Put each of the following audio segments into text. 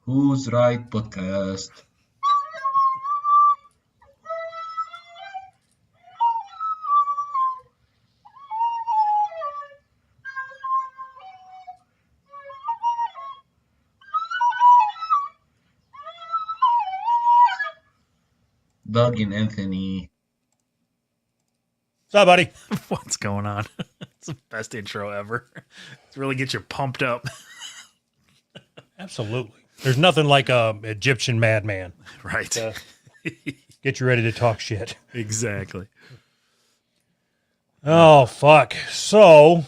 Who's Right Podcast. Doug and Anthony. What's up, buddy? What's going on? It's the best intro ever. It really gets you pumped up. Absolutely. There's nothing like a Egyptian madman. Right. Get you ready to talk shit. Exactly. Oh, fuck. So,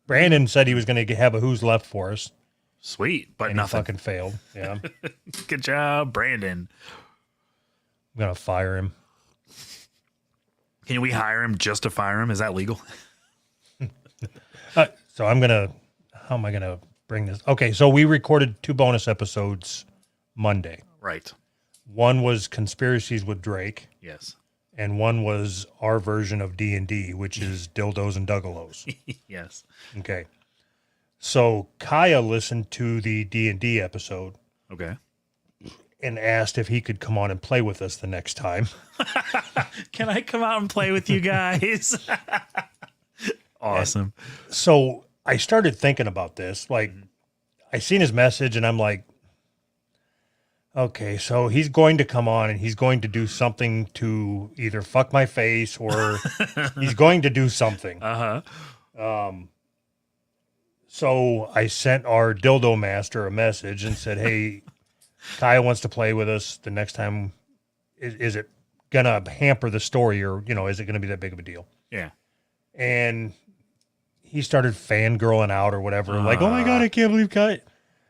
Brandon said he was going to have a Who's Left for us. Sweet, but And nothing. he fucking failed. Yeah. I'm Good job, Brandon. going to fire him. Can we hire him just to fire him? Is that legal? So I'm going to, how am I going to bring this? Okay, so we recorded 2 bonus episodes Monday. Right. One was Conspiracies with Drake, Yes. and one was our version of D&D, which is Dildos and Duggalos. Yes. Okay. So Kaya listened to the D&D episode Okay. and asked if he could come on and play with us the next time. Can I come out and play with you guys? Awesome. So I started thinking about this. Like, I seen his message and I'm like, okay, so he's going to come on and he's going to do something to either fuck my face or he's going to do something. Uh-huh. So I sent our dildo master a message and said, hey, Kaya wants to play with us the next time. Is it going to hamper the story or, is it going to be that big of a deal? Yeah. And he started fangirling out or whatever. Like, oh my God, I can't believe Kaya.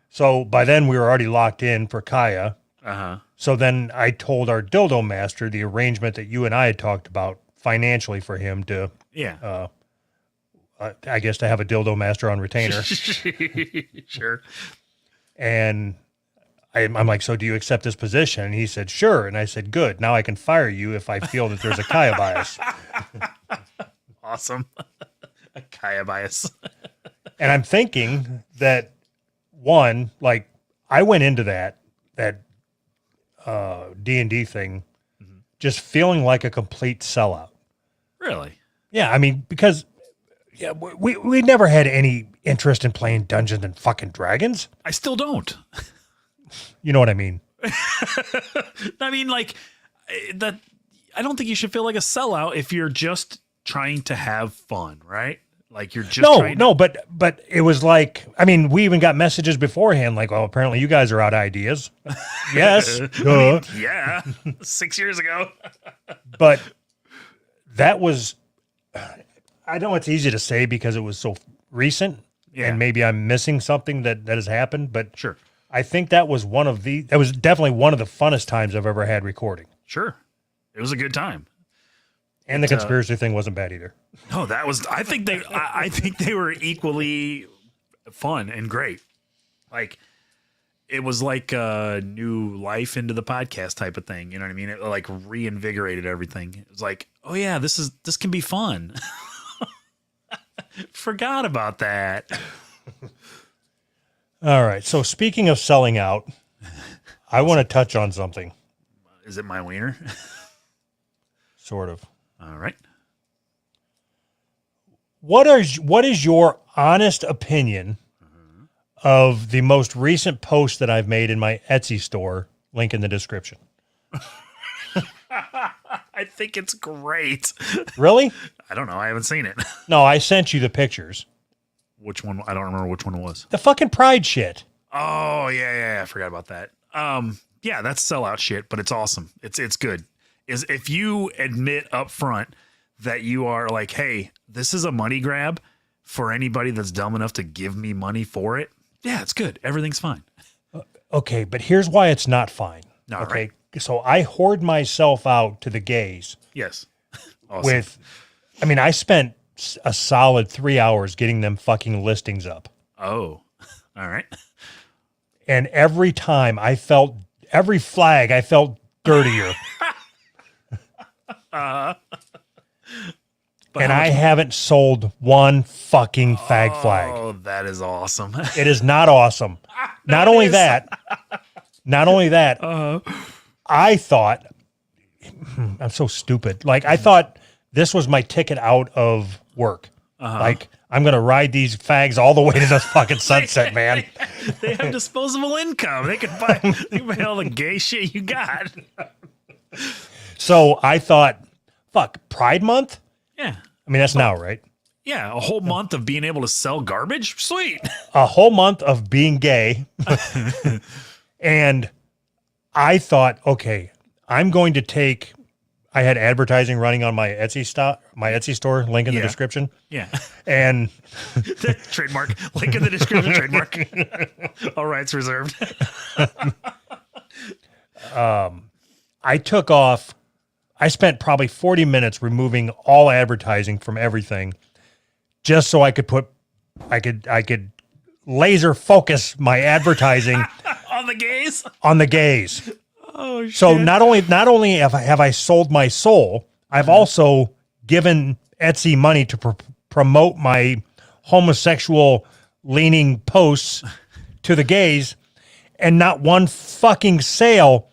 So by then we were already locked in for Kaya. Uh-huh. So then I told our dildo master the arrangement that you and I had talked about financially for him to, Yeah. I guess, to have a dildo master on retainer. Sure. And I'm like, so do you accept this position? And he said, sure. And I said, good. Now I can fire you if I feel that there's a Kaya bias. Awesome. A Kaya bias. And I'm thinking that, one, like, I went into that D&D thing just feeling like a complete sellout. Really? Yeah, I mean, because we never had any interest in playing Dungeons and fucking Dragons. I still don't. You know what I mean? I mean, like, that. I don't think you should feel like a sellout if you're just trying to have fun, right? Like you're just but it was like, I mean, we even got messages beforehand like, well, apparently you guys are out of ideas. Yes. Duh. Yeah. 6 years ago. But that was, I know it's easy to say because it was so recent Yeah. and maybe I'm missing something that has happened, but Sure. I think that was that was definitely one of the funnest times I've ever had recording. Sure. It was a good time. And the conspiracy thing wasn't bad either. No, that was, I think they were equally fun and great. Like, it was like a new life into the podcast type of thing. You know what I mean? It like reinvigorated everything. It was like, oh yeah, this can be fun. Forgot about that. All right. So speaking of selling out, I want to touch on something. Is it my wiener? Sort of. All right. What is your honest opinion of the most recent post that I've made in my Etsy store? Link in the description. I think it's great. Really? I don't know. I haven't seen it. No, I sent you the pictures. Which one? I don't remember which one it was. The fucking pride shit. Oh, yeah. I forgot about that. Yeah, that's sellout shit, but it's awesome. It's good. Is if you admit up front that you are like, hey, this is a money grab for anybody that's dumb enough to give me money for it. Yeah, it's good. Everything's fine. Okay, but here's why it's not fine. All okay. Right. So I hoard myself out to the gays. Yes. Awesome. I spent a solid 3 hours getting them fucking listings up. Oh, all right. And every flag I felt dirtier. and I haven't sold one fucking fag flag. Oh, that is awesome. It is not awesome. Not only that, I thought, I'm so stupid. Like, I thought this was my ticket out of work. Like, I'm going to ride these fags all the way to the fucking sunset, man. They have disposable income. They can buy all the gay shit you got. So I thought, fuck, Pride Month? Yeah. I mean, that's now, right? Yeah, a whole month of being able to sell garbage? Sweet. A whole month of being gay. And I thought, okay, I'm going to take, I had advertising running on my Etsy store, link in the description. Yeah. And Trademark. Link in the description, trademark. All rights reserved. I spent probably 40 minutes removing all advertising from everything just so I could laser focus my advertising On the gays? on the gays. Oh, shit. So not only have I sold my soul, I've also given Etsy money to promote my homosexual leaning posts to the gays, and not one fucking sale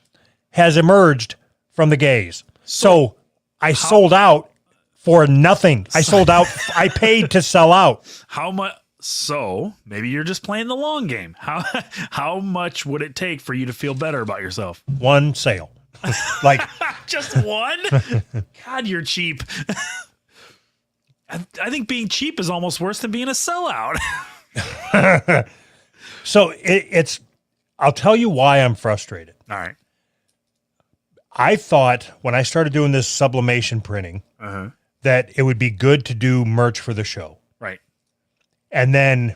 has emerged from the gays. So I sold out for nothing. I sold out. I paid to sell out. How much? So maybe you're just playing the long game. How much would it take for you to feel better about yourself? One sale. Like, Just one? God, you're cheap. I think being cheap is almost worse than being a sellout. so it's, I'll tell you why I'm frustrated. All right. I thought when I started doing this sublimation printing that it would be good to do merch for the show. Right. And then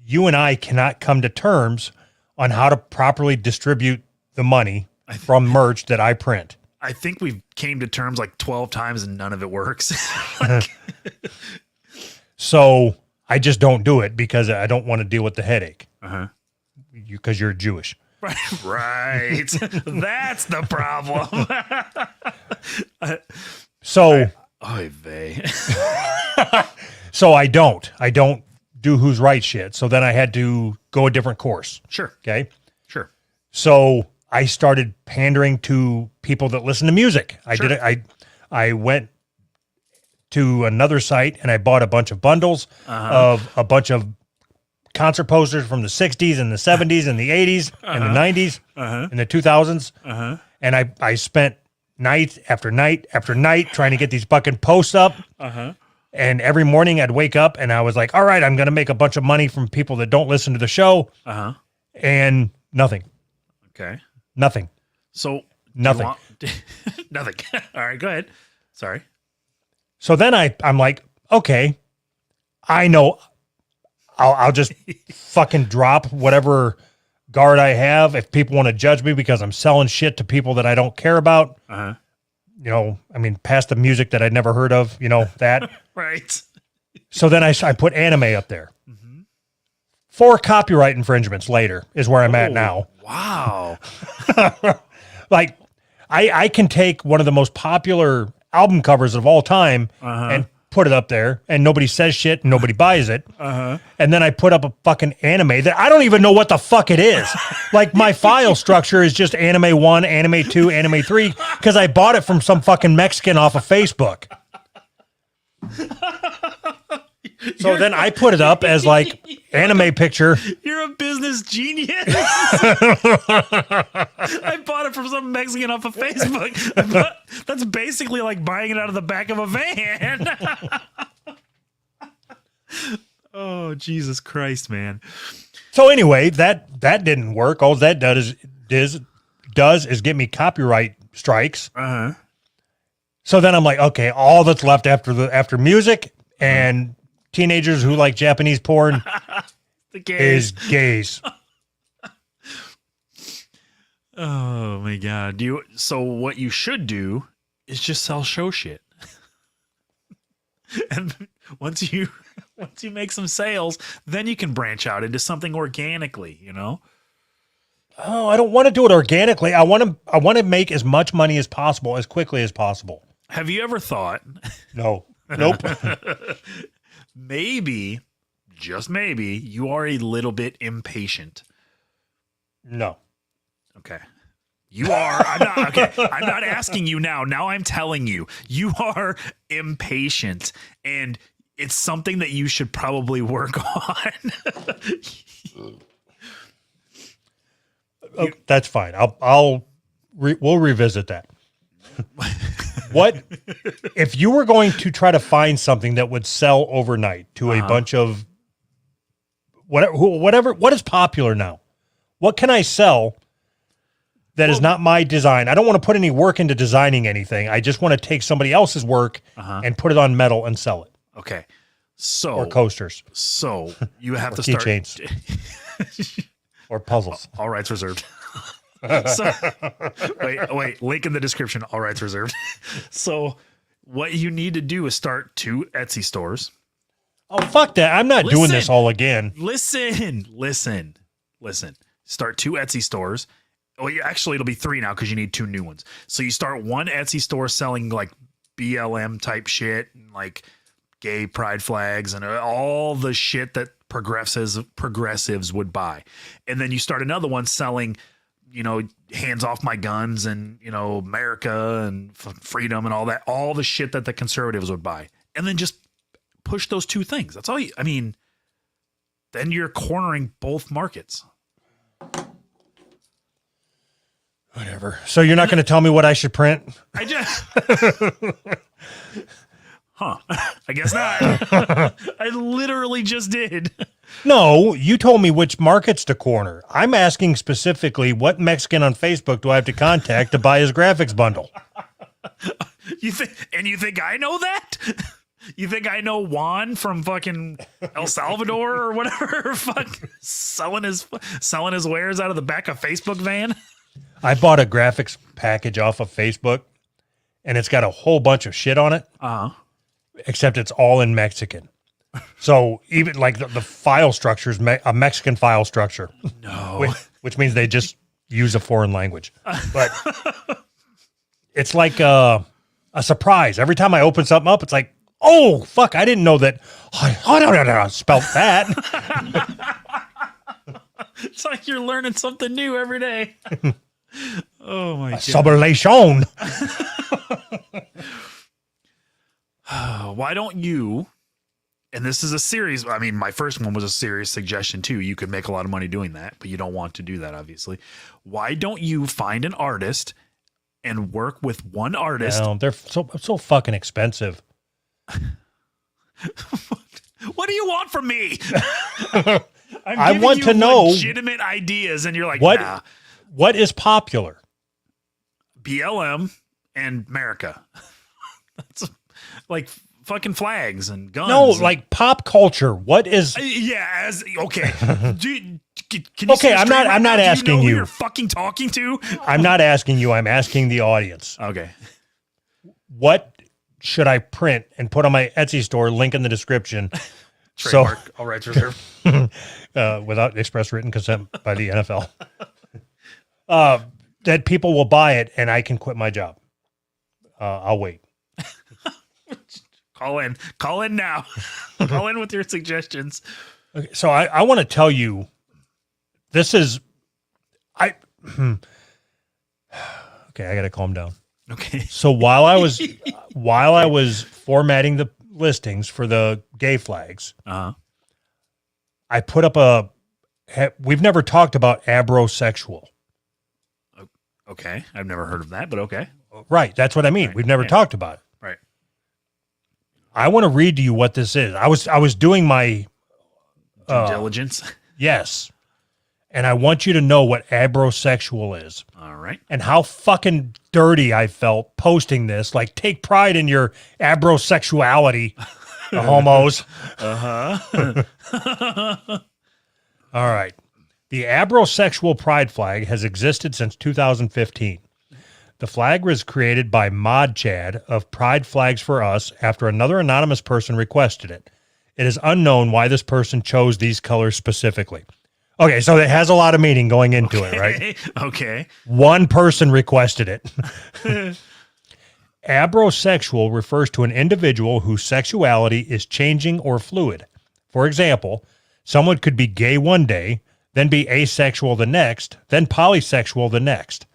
you and I cannot come to terms on how to properly distribute the money from merch that I print. I think we've came to terms like 12 times and none of it works. So I just don't do it because I don't want to deal with the headache. Because you're Jewish. Right. That's the problem. So Oy vey. so I don't do who's right shit. So then I had to go a different course. Sure. Okay. Sure. So I started pandering to people that listen to music. I went to another site and I bought a bunch of bundles of a bunch of concert posters from the 60s and the 70s and the 80s and the 90s and the 2000s. And I spent night after night after night trying to get these fucking posts up. And every morning I'd wake up and I was like, all right, I'm going to make a bunch of money from people that don't listen to the show. And nothing. Okay. Nothing. So Nothing. Nothing. All right, go ahead. Sorry. So then I'm like, okay, I know I'll just fucking drop whatever guard I have. If people want to judge me because I'm selling shit to people that I don't care about, you know, I mean, past the music that I'd never heard of, you know, that. Right. So then I put anime up there. 4 copyright infringements later is where I'm at now. Wow. Like, I can take one of the most popular album covers of all time and put it up there, and nobody says shit and nobody buys it. And then I put up a fucking anime that I don't even know what the fuck it is. Like, my file structure is just anime 1, anime 2, anime 3, because I bought it from some fucking Mexican off of Facebook. So then I put it up as like anime picture. You're a business genius. I bought it from some Mexican off of Facebook. That's basically like buying it out of the back of a van. Oh, Jesus Christ, man. So anyway, that didn't work. All that does is get me copyright strikes. So then I'm like, okay, all that's left after music and teenagers who like Japanese porn is gays. Oh my God. So what you should do is just sell show shit. And once you make some sales, then you can branch out into something organically, you know? Oh, I don't want to do it organically. I want to make as much money as possible as quickly as possible. Have you ever thought No. Nope. Maybe, just maybe, you are a little bit impatient. No. Okay. You are. I'm not. Okay. I'm not asking you now. Now I'm telling you, you are impatient, and it's something that you should probably work on. Oh, that's fine. We'll revisit that. What if you were going to try to find something that would sell overnight to a bunch of whatever? What is popular now? What can I sell that is not my design? I don't want to put any work into designing anything. I just want to take somebody else's work and put it on metal and sell it. Okay. So Or coasters. So you have Or to start keychains. Or puzzles. All rights reserved. So, wait. Link in the description. All rights reserved. So what you need to do is start 2 Etsy stores. Oh, fuck that. I'm not doing this all again. Listen. Start 2 Etsy stores. Well, actually, it'll be 3 now because you need 2 new ones. So you start 1 Etsy store selling like BLM type shit, and like gay pride flags and all the shit that progressives would buy. And then you start another one selling, hands off my guns and, America and freedom and all the shit that the conservatives would buy. And then just push those 2 things. That's all then you're cornering both markets. Whatever. So you're not going to tell me what I should print? I guess not. I literally just did. No, you told me which markets to corner. I'm asking specifically what Mexican on Facebook do I have to contact to buy his graphics bundle? You think I know that? You think I know Juan from fucking El Salvador or whatever? Fuck, selling his wares out of the back of Facebook van. I bought a graphics package off of Facebook, and it's got a whole bunch of shit on it. Except it's all in Mexican. So even like the file structure is a Mexican file structure. No. Which means they just use a foreign language. But it's like a surprise. Every time I open something up, it's like, oh, fuck, I didn't know that. Spelled that. It's like you're learning something new every day. Oh, my God. Sublation. Why don't you, and this is a series, my first one was a serious suggestion too. You could make a lot of money doing that, but you don't want to do that, obviously. Why don't you find an artist and work with one artist? No, they're so fucking expensive. What do you want from me? I want to know legitimate ideas, and you're like, what? Nah. What is popular? BLM and America. That's like fucking flags and guns. No, like pop culture. What is? Yeah. Okay. Can you okay, I'm not asking you. Know you. Who you're fucking talking to. I'm not asking you. I'm asking the audience. Okay. What should I print and put on my Etsy store? Link in the description. Trademark. All rights reserved. Without express written consent by the NFL. That people will buy it and I can quit my job. I'll wait. Call in now. Call in with your suggestions. Okay, so I want to tell you, this is, okay, I got to calm down. Okay. So while I was formatting the listings for the gay flags, I put up we've never talked about abrosexual. Okay. I've never heard of that, but okay. Right. That's what I mean. Right. We've never talked about it. Right. I want to read to you what this is. I was doing my due diligence. Yes. And I want you to know what abrosexual is. All right. And how fucking dirty I felt posting this. Like, take pride in your abrosexuality, the homos. All right. The abrosexual pride flag has existed since 2015. The flag was created by Mod Chad of Pride Flags for Us after another anonymous person requested it. It is unknown why this person chose these colors specifically. Okay, so it has a lot of meaning going into it, right? Okay. One person requested it. Abrosexual refers to an individual whose sexuality is changing or fluid. For example, someone could be gay one day, then be asexual the next, then polysexual the next.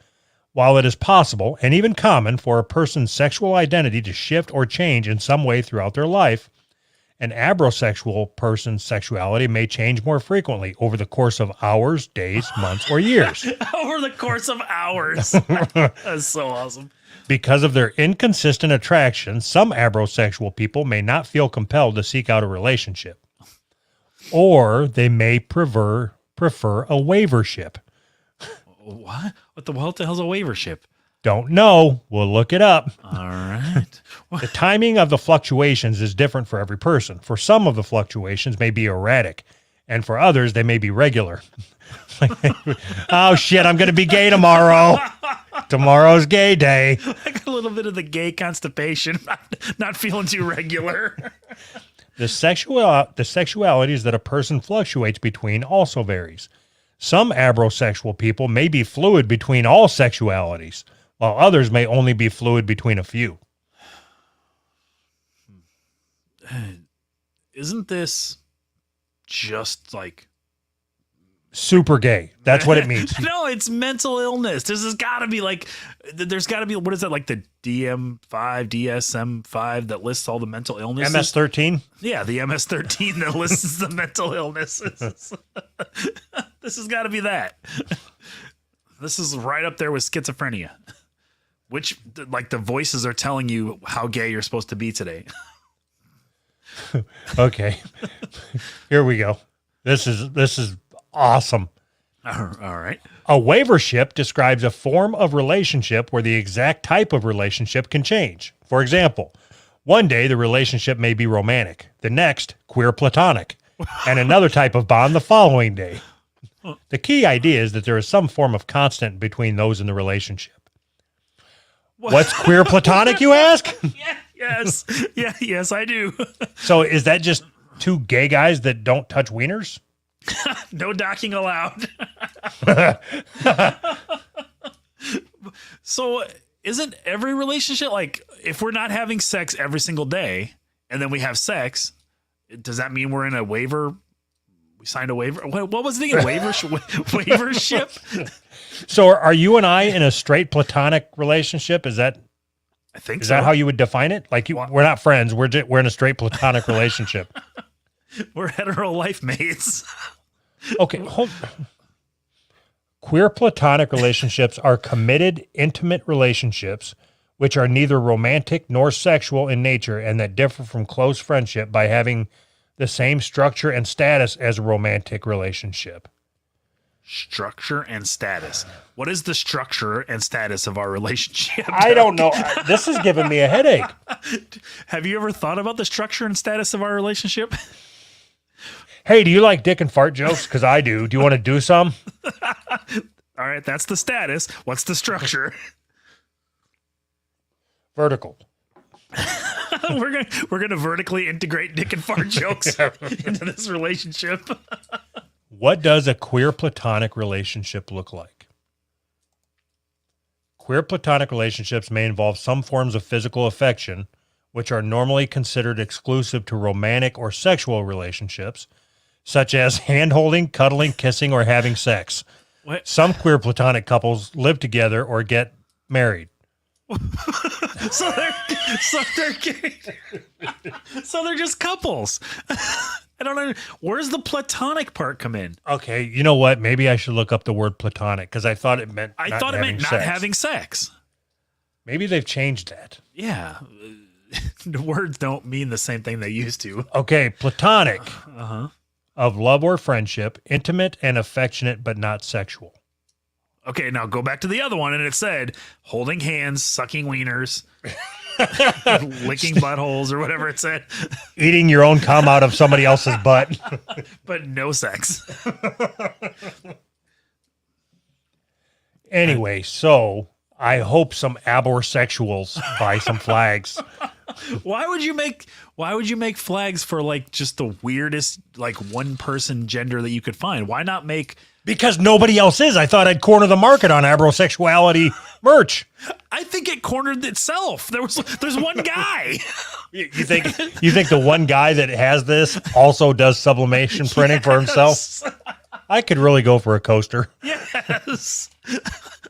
While it is possible and even common for a person's sexual identity to shift or change in some way throughout their life, an abrosexual person's sexuality may change more frequently over the course of hours, days, months, or years. Over the course of hours. That's so awesome. Because of their inconsistent attraction, some abrosexual people may not feel compelled to seek out a relationship. Or they may prefer a waivership. What? What the hell's a waivership? Don't know. We'll look it up. All right. The timing of the fluctuations is different for every person. For some of the fluctuations may be erratic, and for others, they may be regular. Oh, shit, I'm going to be gay tomorrow. Tomorrow's gay day. I got a little bit of the gay constipation. Not feeling too regular. The sexualities that a person fluctuates between also varies. Some abrosexual people may be fluid between all sexualities, while others may only be fluid between a few. Isn't this just like super gay? That's what it means. No, it's mental illness. This has got to be like, there's got to be, what is that, like the DSM-5 that lists all the mental illnesses? MS-13? Yeah, the MS-13 that lists the mental illnesses. This has got to be that. This is right up there with schizophrenia, which, like, the voices are telling you how gay you're supposed to be today. Okay. Here we go. This is awesome. All right. A waivership describes a form of relationship where the exact type of relationship can change. For example, one day the relationship may be romantic, the next queer platonic, and another type of bond the following day. The key idea is that there is some form of constant between those in the relationship. What's queer platonic, you ask? Yes. Yes, I do. So is that just two gay guys that don't touch wieners? No docking allowed. So isn't every relationship, like, if we're not having sex every single day and then we have sex, does that mean we're in a waiver? We signed a waiver. What was the waiver ship? So are you and I in a straight platonic relationship? Is that that how you would define it? Like, we're not friends. We're in a straight platonic relationship. We're hetero life mates. Okay. Queer platonic relationships are committed, intimate relationships which are neither romantic nor sexual in nature and that differ from close friendship by having the same structure and status as a romantic relationship. Structure and status. What is the structure and status of our relationship? I don't know. This is giving me a headache. Have you ever thought about the structure and status of our relationship? Hey, do you like dick and fart jokes? Because I do. Do you want to do some? All right, that's the status. What's the structure? Vertical. We're gonna vertically integrate dick and fart jokes into this relationship. What does a queer platonic relationship look like? Queer platonic relationships may involve some forms of physical affection, which are normally considered exclusive to romantic or sexual relationships, such as hand-holding, cuddling, kissing, or having sex. What? Some queer platonic couples live together or get married. So they're just couples. I don't know. Where's the platonic part come in? Okay, you know what? Maybe I should look up the word platonic because I thought it meant not having sex. Maybe they've changed that. Yeah. The words don't mean the same thing they used to. Okay, platonic. Of love or friendship, intimate and affectionate but not sexual. Okay, now go back to the other one, and it said holding hands, sucking wieners, licking buttholes, or whatever it said. Eating your own cum out of somebody else's butt. But no sex. Anyway, so I hope some aborsexuals buy some flags Why would you make flags for like just the weirdest like one person gender that you could find? Why not make Because nobody else is. I thought I'd corner the market on abrosexuality merch. I think it cornered itself. There's one guy. You think the one guy that has this also does sublimation printing for himself? I could really go for a coaster. Yes.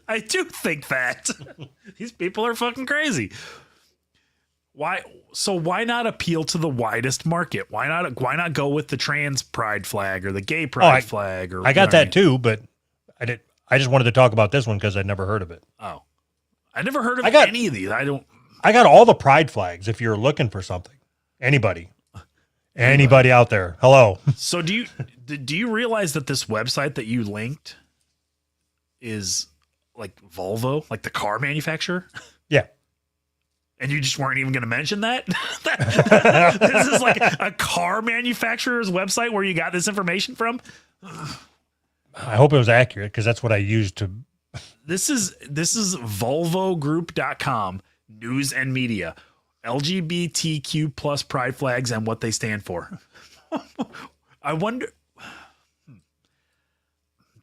I do think that. These people are fucking crazy. Why not appeal to the widest market? Why not go with the trans pride flag or the gay pride flag? Or I got that too, but I just wanted to talk about this one because I'd never heard of it. Oh, I never heard of any of these. I got all the pride flags. If you're looking for something, anybody out there, hello. So do you realize that this website that you linked is like Volvo, like the car manufacturer? Yeah. And you just weren't even going to mention that? This is like a car manufacturer's website where you got this information from? I hope it was accurate because that's what I used to. This is volvogroup.com, news and media, LGBTQ plus pride flags and what they stand for. I wonder,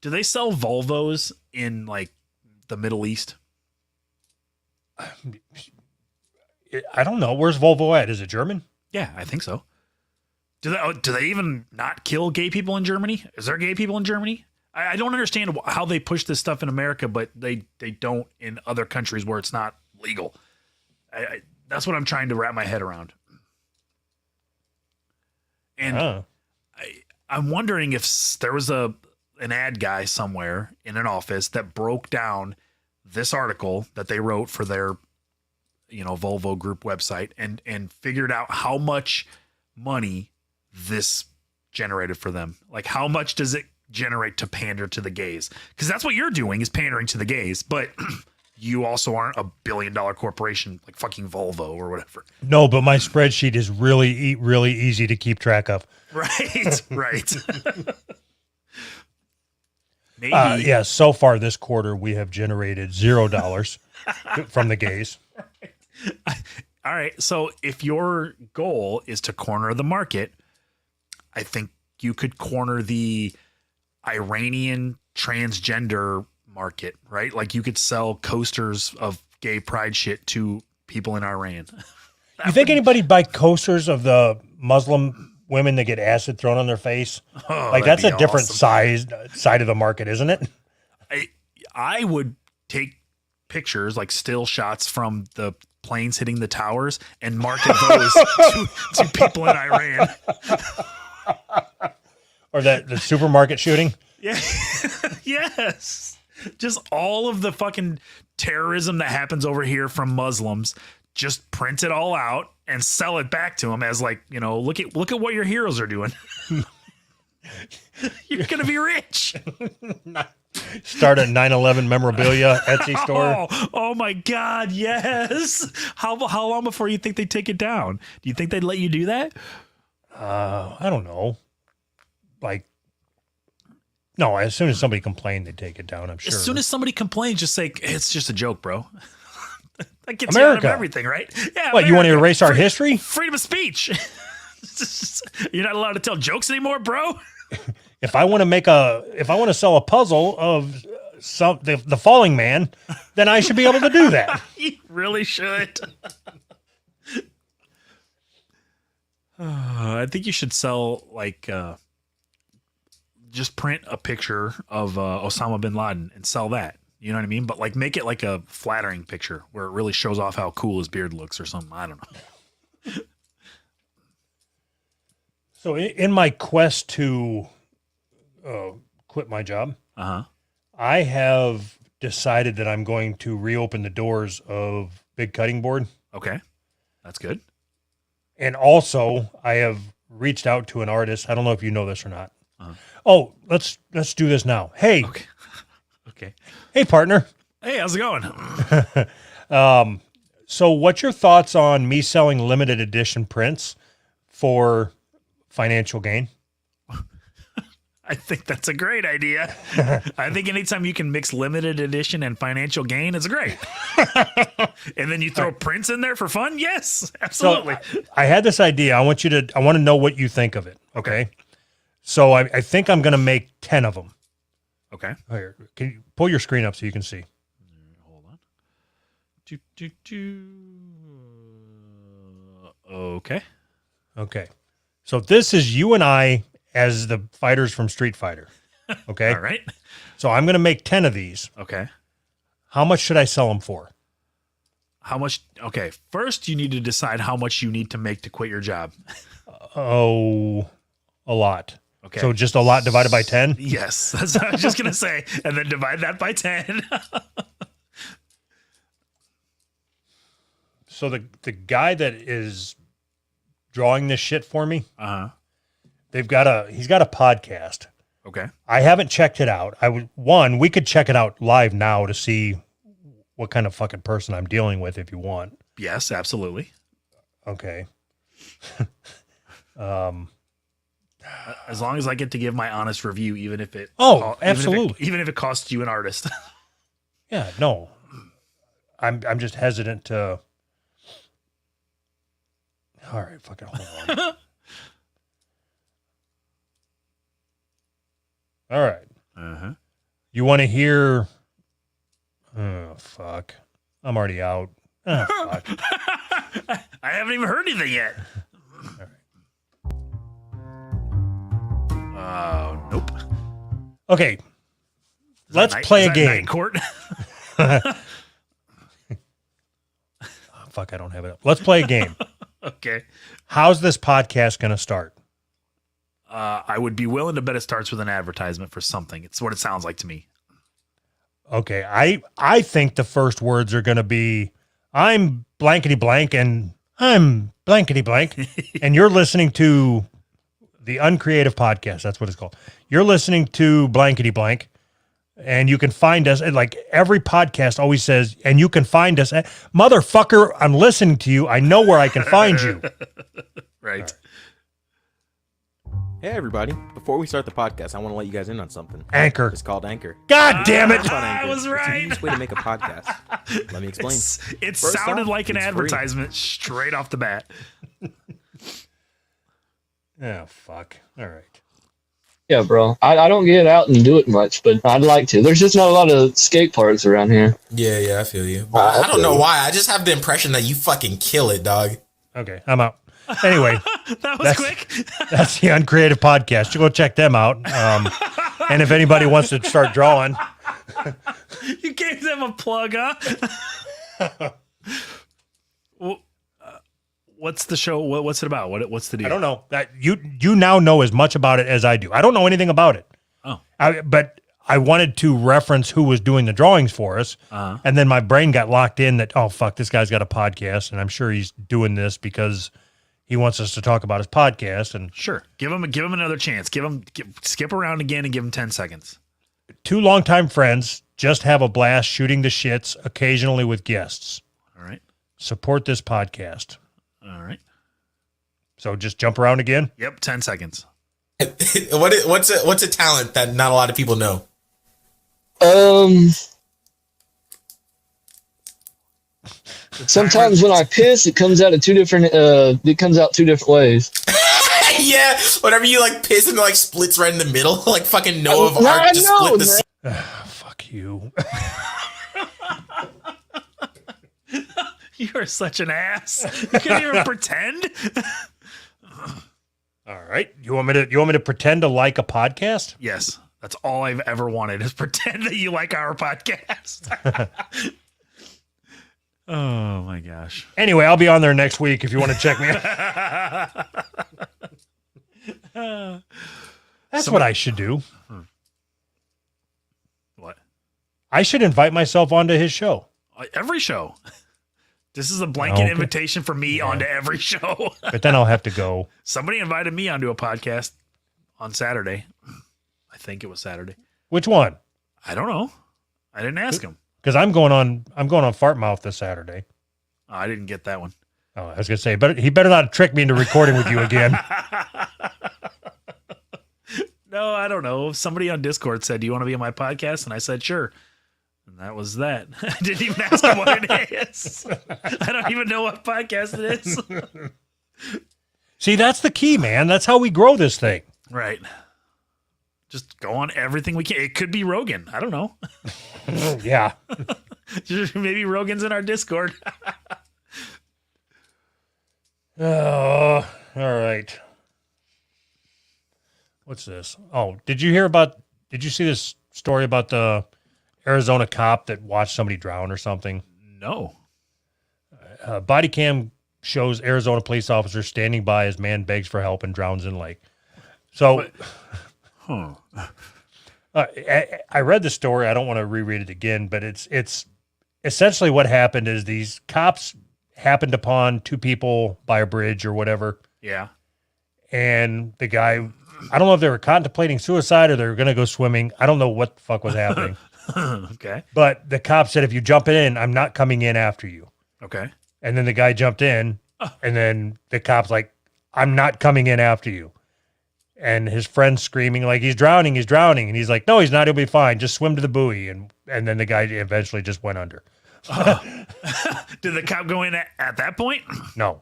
do they sell Volvos in like the Middle East? I don't know. Where's Volvo at? Is it German? Yeah, I think so. Do they even not kill gay people in Germany? Is there gay people in Germany? I don't understand how they push this stuff in America, but they don't in other countries where it's not legal. That's what I'm trying to wrap my head around. And I'm wondering if there was an ad guy somewhere in an office that broke down this article that they wrote for their Volvo Group website and figured out how much money this generated for them. Like, how much does it generate to pander to the gays? Because that's what you're doing, is pandering to the gays, but you also aren't $1 billion corporation like fucking Volvo or whatever. No, but my spreadsheet is really easy to keep track of. Right. Maybe. Yeah, so far this quarter we have generated $0 from the gays. All right. So if your goal is to corner the market, I think you could corner the Iranian transgender market, right? Like you could sell coasters of gay pride shit to people in Iran. You think anybody'd buy coasters of the Muslim women that get acid thrown on their face? Like that's a different side of the market, isn't it? I would take pictures, like still shots from the planes hitting the towers, and market those to people in Iran. Or the supermarket shooting. Yeah. Yes. Just all of the fucking terrorism that happens over here from Muslims, just print it all out and sell it back to them as like, look at what your heroes are doing. You're going to be rich. Start a 9/11 memorabilia Etsy store. Oh my God. Yes. How long before you think they take it down? Do you think they'd let you do that? I don't know. Like, no, as soon as somebody complained, they'd take it down, I'm sure. As soon as somebody complains, just say, it's just a joke, bro. That gets America. you out of everything, right? Yeah. What, you want to erase our history? Freedom of speech. You're not allowed to tell jokes anymore, bro. If I want to sell a puzzle of the falling man, then I should be able to do that. You really should. I think you should sell like just print a picture of Osama bin Laden and sell that. You know what I mean? But like make it like a flattering picture where it really shows off how cool his beard looks or something. I don't know. So in my quest to quit my job, I have decided that I'm going to reopen the doors of Big Cutting Board. Okay. That's good. And also I have reached out to an artist. I don't know if you know this or not. Oh, let's do this now. Hey. Okay. Hey, partner. Hey, how's it going? So what's your thoughts on me selling limited edition prints for financial gain? I think that's a great idea. I think anytime you can mix limited edition and financial gain, it's great. And then you throw prints in there for fun. Yes, absolutely. So I had this idea. I want to know what you think of it. Okay. So I think I'm going to make 10 of them. Okay. Here, can you pull your screen up so you can see? Hold on. Okay. Okay. So this is you and I as the fighters from Street Fighter. Okay. All right. So I'm going to make 10 of these. Okay. How much should I sell them for? How much? Okay. First, you need to decide how much you need to make to quit your job. Oh, a lot. Okay. So just a lot divided by 10? Yes. That's what I was just going to say. And then divide that by 10. So the guy that is drawing this shit for me, Uh-huh. he's got a podcast. Okay. I haven't checked it out. We could check it out live now to see what kind of fucking person I'm dealing with if you want. Yes, absolutely. Okay. As long as I get to give my honest review, even if it absolutely. even if it costs you an artist. Yeah, no. I'm just hesitant to. All right, fucking hold on. All right. Uh-huh. You want to hear? Oh fuck! I'm already out. Oh fuck! I haven't even heard anything yet. Nope. Okay, let's Night- play is a that game. Night court. Oh, fuck, I don't have it up. Let's play a game. Okay. How's this podcast going to start? I would be willing to bet it starts with an advertisement for something. It's what it sounds like to me. Okay, I think the first words are going to be, I'm blankety blank and I'm blankety blank, and you're listening to the Uncreative Podcast. That's what it's called. You're listening to blankety blank, and you can find us. And like every podcast always says, and you can find us at, motherfucker, I'm listening to you. I know where I can find you. Right. Hey everybody! Before we start the podcast, I want to let you guys in on something. Anchor. It's called Anchor. God damn it. It's on Anchor. I was It's the right. easiest way to make a podcast. Let me explain. It First sounded off, like an it's free. advertisement straight off the bat. Oh, fuck. All right. Yeah, bro. I don't get out and do it much, but I'd like to. There's just not a lot of skate parks around here. Yeah, I feel you. But I don't know why. I just have the impression that you fucking kill it, dog. Okay, I'm out. Anyway, That was quick. that's the Uncreative Podcast. You go check them out. And if anybody wants to start drawing, You gave them a plug, huh? Well, what's the show? What's it about? What's the deal? I don't know that you now know as much about it as I do. I don't know anything about it. Oh. But I wanted to reference who was doing the drawings for us, and then my brain got locked in that, oh fuck, this guy's got a podcast, and I'm sure he's doing this because he wants us to talk about his podcast. And Sure. Give him another chance. Skip around again and give him 10 seconds. two longtime friends just have a blast shooting the shits occasionally with guests. All right. Support this podcast. All right. So just jump around again. Yep. 10 seconds. What's a talent that not a lot of people know? Sometimes when I piss, it comes out two different ways. Yeah, whenever you like piss and it like splits right in the middle, like fucking Noah of No, Ark I just know, split the. Fuck you. You are such an ass. You can't even pretend. All right. You want me to pretend to like a podcast? Yes. That's all I've ever wanted is pretend that you like our podcast. Oh my gosh. Anyway, I'll be on there next week if you want to check me out. That's what I should do. What? I should invite myself onto his show. Every show. This is a blanket Okay. invitation for me onto every show. But then I'll have to go. Somebody invited me onto a podcast on Saturday. I think it was Saturday. Which one? I don't know. I didn't ask him. Because I'm going on Fart Mouth this Saturday. Oh, I didn't get that one. Oh, I was gonna say, but he better not trick me into recording with you again. No, I don't know. Somebody on Discord said, "Do you want to be on my podcast?" And I said, "Sure." And that was that. I didn't even ask him what it is. I don't even know what podcast it is. See, that's the key, man. That's how we grow this thing. Right. Just go on everything we can. It could be Rogan. I don't know. Yeah. Maybe Rogan's in our Discord. Oh, all right. What's this? Oh, did you see this story about the Arizona cop that watched somebody drown or something? No. Body cam shows Arizona police officer standing by as man begs for help and drowns in lake. So, I read the story. I don't want to reread it again, but it's essentially what happened is these cops happened upon two people by a bridge or whatever. Yeah. And the guy, I don't know if they were contemplating suicide or they were going to go swimming. I don't know what the fuck was happening. Okay. But the cop said, if you jump in, I'm not coming in after you. Okay. And then the guy jumped in, and then the cop's like, I'm not coming in after you. And his friend's screaming like, he's drowning. And he's like, no, he's not. He'll be fine. Just swim to the buoy. And then the guy eventually just went under. Did the cop go in at that point? No.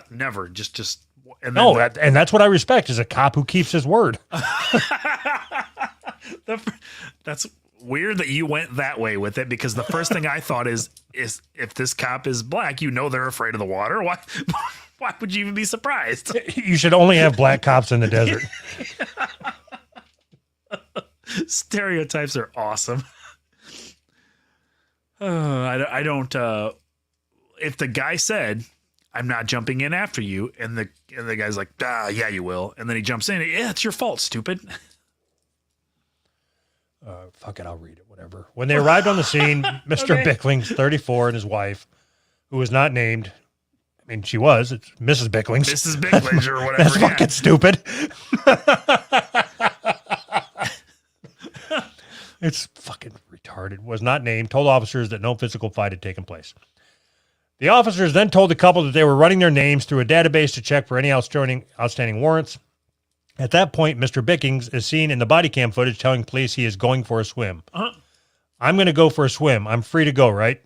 Never. Just. And No, and that's what I respect is a cop who keeps his word. That's weird that you went that way with it, because the first thing I thought is if this cop is black, they're afraid of the water. Why would you even be surprised? You should only have black cops in the desert. Stereotypes are awesome. I don't. If the guy said, "I'm not jumping in after you," and the guy's like, yeah, you will," and then he jumps in, yeah, it's your fault, stupid. Fuck it, I'll read it, whatever. When they arrived on the scene, Mr. Bicklings, 34, and his wife, who was not named, I mean, she was, it's Mrs. Bicklings. Mrs. Bicklings or whatever. That's fucking stupid. It's fucking retarded. Was not named, told officers that no physical fight had taken place. The officers then told the couple that they were running their names through a database to check for any outstanding warrants. At that point, Mr. Bickings is seen in the body cam footage telling police he is going for a swim. I'm going to go for a swim. I'm free to go, right?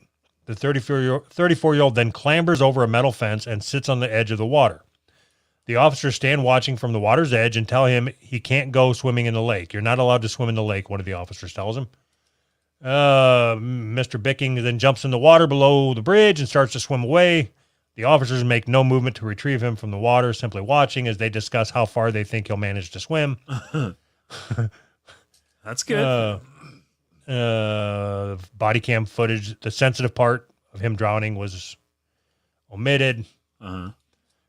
The 34-year-old then clambers over a metal fence and sits on the edge of the water. The officers stand watching from the water's edge and tell him he can't go swimming in the lake. You're not allowed to swim in the lake, one of the officers tells him. Mr. Bickings then jumps in the water below the bridge and starts to swim away. The officers make no movement to retrieve him from the water, simply watching as they discuss how far they think he'll manage to swim. That's good. Body cam footage, the sensitive part of him drowning was omitted.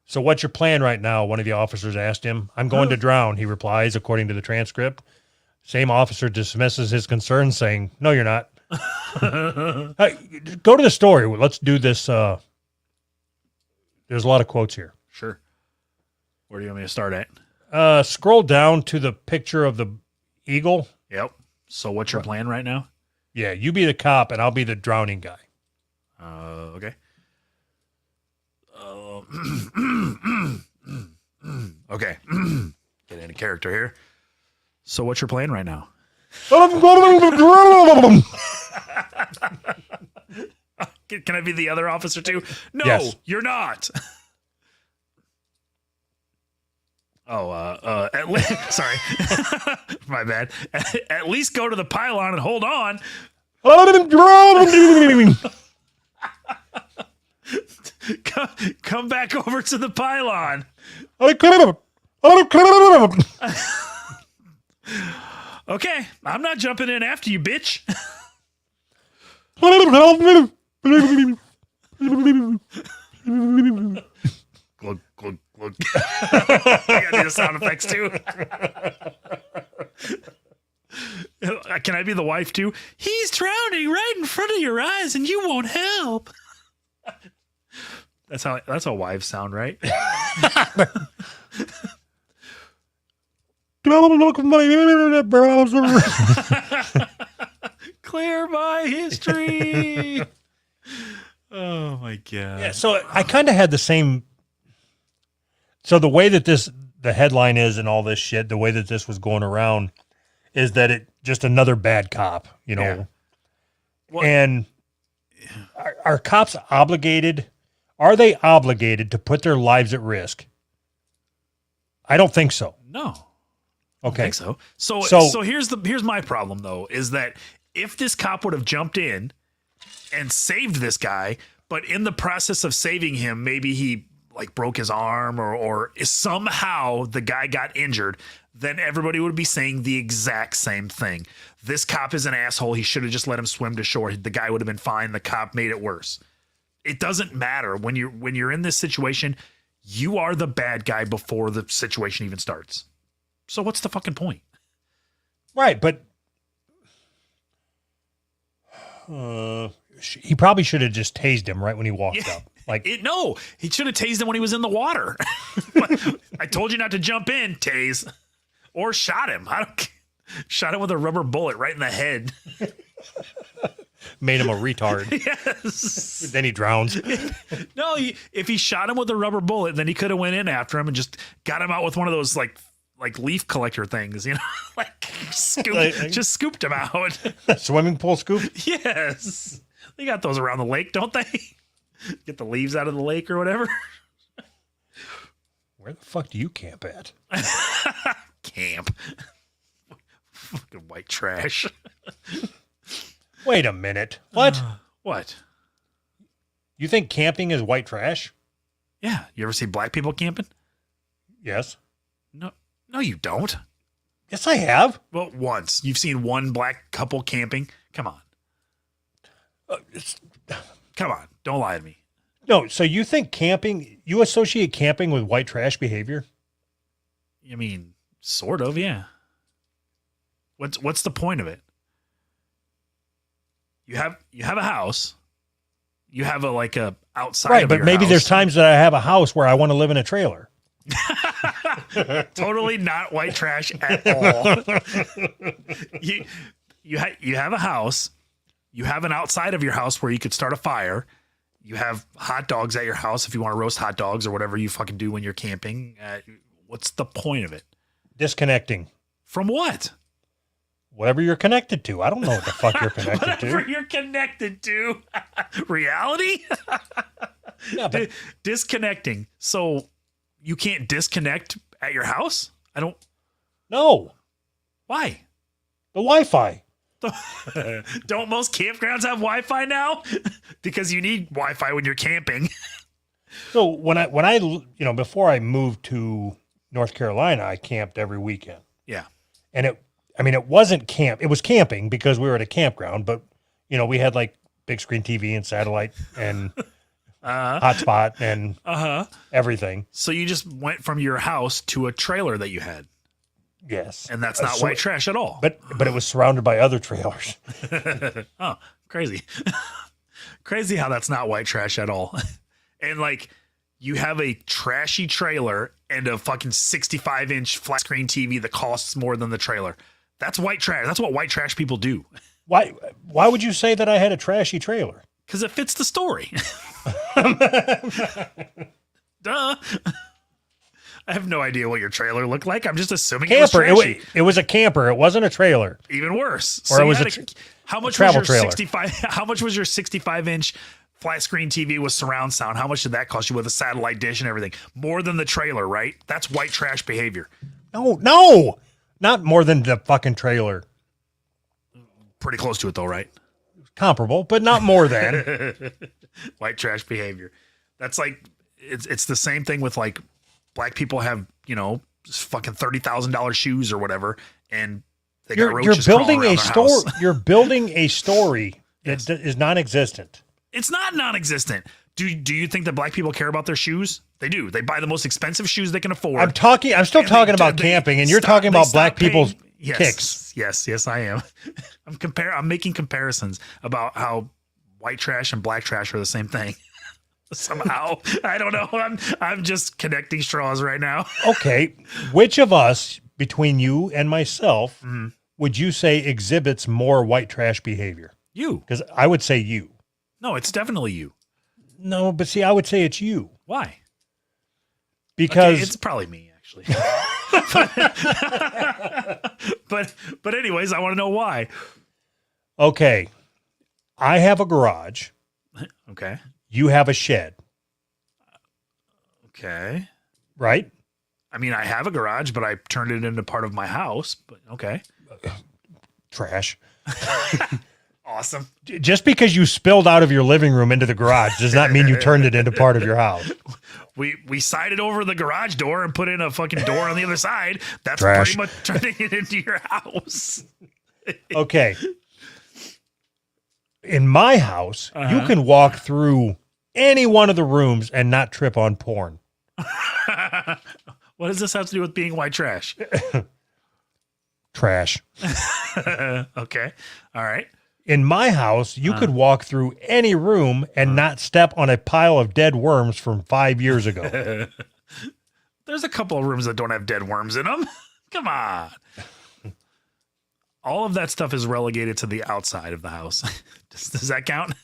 So what's your plan right now? One of the officers asked him. I'm going to drown, he replies, according to the transcript. Same officer dismisses his concerns, saying, no, you're not. Go to the story. Let's do this. There's a lot of quotes here. Sure. Where do you want me to start at? Scroll down to the picture of the eagle. Yep. So what's your plan right now? Yeah, you be the cop and I'll be the drowning guy. Okay. Okay. Get into character here. So what's your plan right now? Can I be the other officer too? No, Yes. You're not. At least, sorry, my bad. At least go to the pylon and hold on. Come back over to the pylon. Okay, I'm not jumping in after you, bitch. Glug, glug, glug. I gotta do the sound effects too. Can I be the wife too? He's drowning right in front of your eyes and you won't help. That's how wives sound, right? Clear my history. Oh my god. Yeah, so I kind of had the same. So the way that the headline is and all this shit, the way that this was going around, is that it just another bad cop, you know. Yeah. Well- And are cops obligated? Are they obligated to put their lives at risk? I don't think so. No. I Okay. think so. So So- here's my problem though, is that if this cop would have jumped in and saved this guy, but in the process of saving him, maybe he like broke his arm or somehow the guy got injured, then everybody would be saying the exact same thing. This cop is an asshole. He should have just let him swim to shore. The guy would have been fine. The cop made it worse. It doesn't matter when you're in this situation, you are the bad guy before the situation even starts. So what's the fucking point? Right, but he probably should have just tased him right when he walked up. Like, No, he should have tased him when he was in the water. I told you not to jump in, tase. Or shot him. Shot him with a rubber bullet right in the head. made him a retard. Yes. Then he drowns. No, if he shot him with a rubber bullet, then he could have went in after him and just got him out with one of those like leaf collector things, you know, just scooped him out. Swimming pool scoop? Yes. They got those around the lake, don't they? Get the leaves out of the lake or whatever. Where the fuck do you camp at? Camp. Fucking white trash. Wait a minute. What? What? You think camping is white trash? Yeah. You ever see black people camping? Yes. No, you don't. Yes, I have. Well, once. You've seen one black couple camping? Come on. Come on. Don't lie to me. No, so you think camping, you associate camping with white trash behavior? I mean, sort of, yeah. What's the point of it? You have a house. You have a outside Right, of but your maybe house. there's times that I have a house where I want to live in a trailer. Totally not white trash at all. you have a house. You have an outside of your house where you could start a fire. You have hot dogs at your house if you want to roast hot dogs or whatever you fucking do when you're camping. What's the point of it? Disconnecting. From what? Whatever you're connected to. I don't know what the fuck you're connected Whatever to. you're connected to. Reality? Yeah, but Disconnecting. So you can't disconnect at your house? I don't. no, Why? the Wi-Fi. Don't most campgrounds have Wi-Fi now? Because you need Wi-Fi when you're camping. So when I before I moved to North Carolina, I camped every weekend. Yeah. And it wasn't camp. It was camping because we were at a campground, but we had like big screen TV and satellite and hotspot and everything. So you just went from your house to a trailer that you had, Yes. and that's not So- white trash at all. But it was surrounded by other trailers. Oh, crazy. Crazy how that's not white trash at all. And you have a trashy trailer and a fucking 65-inch flat screen TV that costs more than the trailer. That's white trash. That's what white trash people do. Why would you say that I had a trashy trailer? Because it fits the story. Duh. I have no idea what your trailer looked like. I'm just assuming Camper. it was trashy. It was a camper. It wasn't a trailer. Even worse. Or it you was had a how much travel was your trailer. 65? How much was your 65-inch flat screen TV with surround sound? How much did that cost you with a satellite dish and everything? More than the trailer, right? That's white trash behavior. No, not more than the fucking trailer. Pretty close to it though, right? Comparable, but not more than. White trash behavior. That's it's the same thing with black people have fucking $30,000 shoes or whatever, and they got You're roaches building crawling a around their story. house. You're building a story that is non-existent. It's not non-existent. Do you think that black people care about their shoes? They do. They buy the most expensive shoes they can afford. I'm still And talking about they camping, and you're stop- talking they about stop black paying- people's yes, kicks. Yes, I am. I'm making comparisons about how white trash and black trash are the same thing. Somehow, I don't know. I'm just connecting straws right now. Okay, which of us, between you and myself, Mm-hmm. would you say exhibits more white trash behavior? You? Because I would say you. No, it's definitely you. No, but see, I would say it's you Why? because Okay, it's probably me actually. actually. but anyways, I want to know why. Okay. I have a garage. Okay. You have a shed, Okay. right? I mean, I have a garage, but I turned it into part of my house. But okay. Trash. Awesome. Just because you spilled out of your living room into the garage does not mean you turned it into part of your house. We sided over the garage door and put in a fucking door on the other side. That's Trash. pretty much turning it into your house. Okay. In my house, you Uh-huh. can walk through any one of the rooms and not trip on porn. What does this have to do with being white trash? Trash. Okay. All right. In my house, you could walk through any room and not step on a pile of dead worms from 5 years ago. There's a couple of rooms that don't have dead worms in them. Come on. All of that stuff is relegated to the outside of the house. Does that count?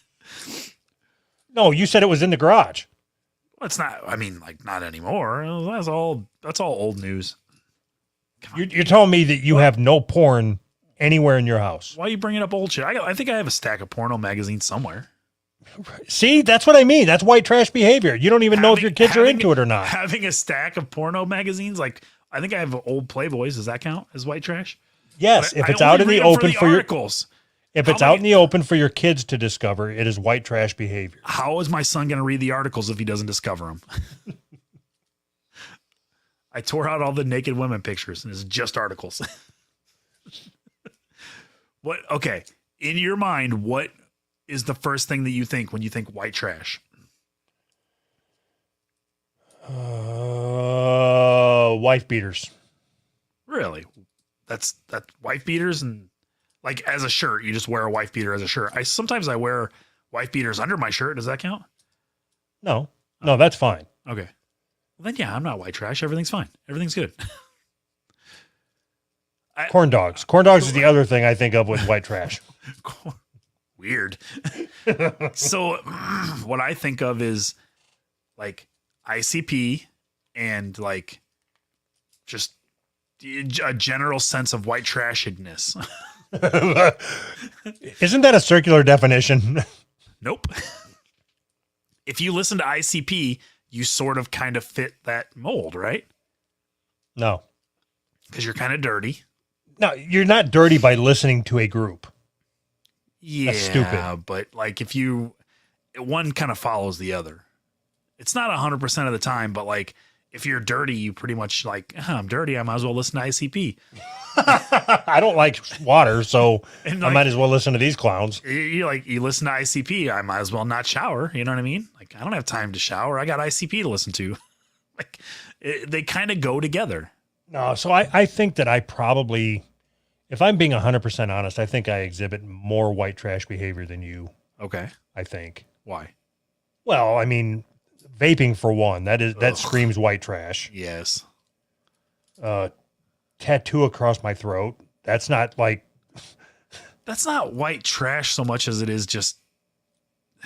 No, you said it was in the garage. Well, it's not. I mean, like, not anymore. That's all old news. You're telling me that you have no porn anywhere in your house. Why are you bringing up old shit? I think I have a stack of porno magazines somewhere. See, that's what I mean. That's white trash behavior. You don't even know if your kids are into it or not. Having a stack of porno magazines, like I think I have old Playboys. Does that count as white trash? Yes, But if I it's only out in read the them for open the for your articles. if it's How out many- in the open for your kids to discover, it is white trash behavior. How is my son going to read the articles if he doesn't discover them? I tore out all the naked women pictures and it's just articles. What? Okay. In your mind, what is the first thing that you think when you think white trash? Wife beaters. Really? That's wife beaters and like as a shirt, you just wear a wife beater as a shirt. Sometimes I wear wife beaters under my shirt. Does that count? No, that's fine. Okay. Well, then yeah, I'm not white trash. Everything's fine. Everything's good. Corn dogs. Corn dogs is the other thing I think of with white trash. Weird. So what I think of is like ICP and like just a general sense of white trashedness. Isn't that a circular definition? Nope. If you listen to ICP, you sort of kind of fit that mold, right? No. Because you're kind of dirty. No, you're not dirty by listening to a group. Yeah, stupid. But like if you, one kind of follows the other. It's not 100% of the time, but like if you're dirty, you pretty much like, I'm dirty. I might as well listen to ICP. I don't like water, so And I like- might as well listen to these clowns. You listen to ICP. I might as well not shower. You know what I mean? Like I don't have time to shower. I got ICP to listen to. Like they kind of go together. No, so I think that I probably, if I'm being 100% honest, I think I exhibit more white trash behavior than you, Okay. I think. Why? Well, I mean, vaping for one, that Ugh. screams white trash. Yes. Tattoo across my throat, that's not like That's not white trash so much as it is just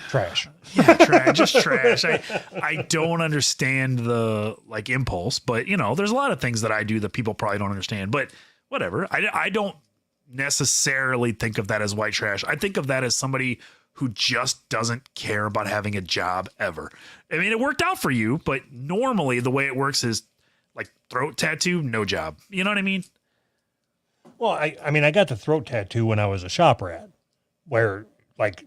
trash. yeah, trash, just trash. I don't understand the like impulse, but you know, there's a lot of things that I do that people probably don't understand. But whatever. I don't necessarily think of that as white trash. I think of that as somebody who just doesn't care about having a job ever. I mean, it worked out for you, but normally the way it works is like throat tattoo, no job. You know what I mean? Well, I mean, I got the throat tattoo when I was a shop rat, where like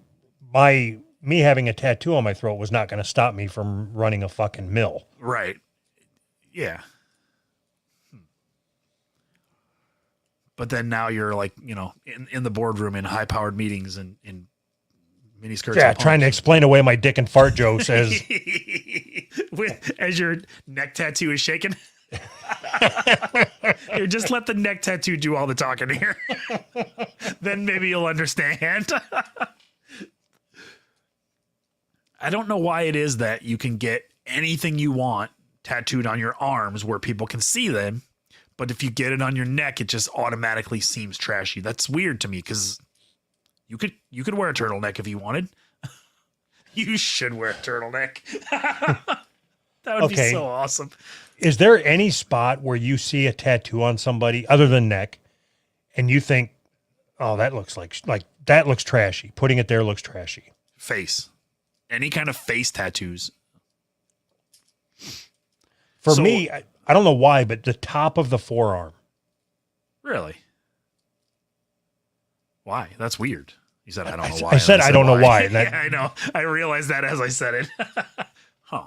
me having a tattoo on my throat was not going to stop me from running a fucking mill. Right. Yeah. But then now you're like, you know, in the boardroom in high powered meetings and in mini skirts. Yeah, and trying to pumps. explain away my dick and fart jokes as As your neck tattoo is shaking. Here, just let the neck tattoo do all the talking here. Then maybe you'll understand. I don't know why it is that you can get anything you want tattooed on your arms where people can see them, but if you get it on your neck, it just automatically seems trashy. That's weird to me because you could wear a turtleneck if you wanted. You should wear a turtleneck. That would be Okay. so awesome. Is there any spot where you see a tattoo on somebody other than neck and you think, oh, that looks like that looks trashy. Putting it there looks trashy. Face. Any kind of face tattoos. For So- me, I don't know why, but the top of the forearm. Really? Why? That's weird. You said I don't know why. I said and I don't know why, and that- Yeah, I know. I realized that as I said it. Huh.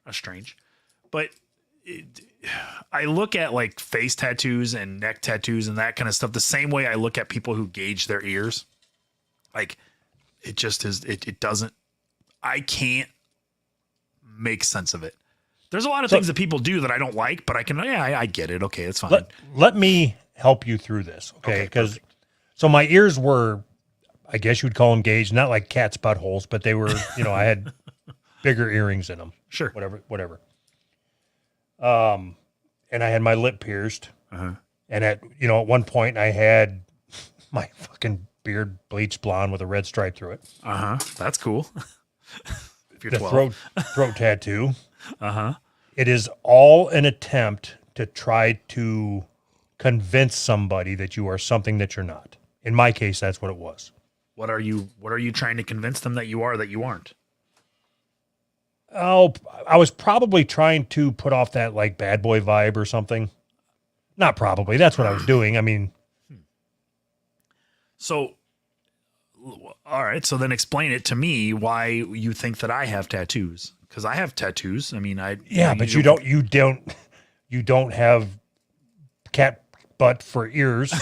That's strange. But I look at like face tattoos and neck tattoos and that kind of stuff the same way I look at people who gauge their ears. Like it just is, it doesn't, I can't make sense of it. There's a lot of things that people do that I don't like, but I can, I get it. Okay, it's fine. Let me help you through this, okay? Because so my ears were, I guess you'd call them gauged, not like cat's buttholes, but they were, I had bigger earrings in them. Sure. Whatever. And I had my lip pierced. Uh-huh. And at one point I had my fucking beard bleached blonde with a red stripe through it. Uh-huh. That's cool. If you're The 12. throat tattoo. Uh-huh. It is all an attempt to try to convince somebody that you are something that you're not. In my case, that's what it was. What are you trying to convince them that you are that you aren't? Oh, I was probably trying to put off that like bad boy vibe or something. Not probably. That's what I was doing. I mean, So, all right. So then explain it to me why you think that I have tattoos. Because I have tattoos. I mean, but you don't have cat butt for ears.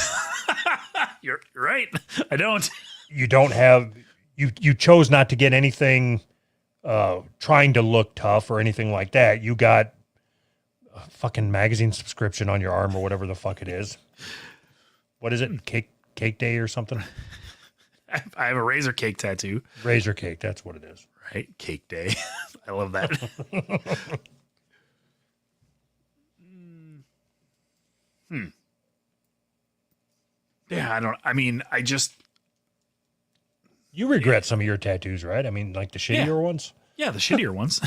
You're right. I don't. You don't have, you chose not to get anything trying to look tough or anything like that. You got a fucking magazine subscription on your arm or whatever the fuck it is. What is it? Cake day or something? I have a razor cake tattoo. Razor cake. That's what it is. Right? Cake day. I love that. Yeah, You regret some of your tattoos, right? I mean, like the shittier ones? yeah, the shittier ones.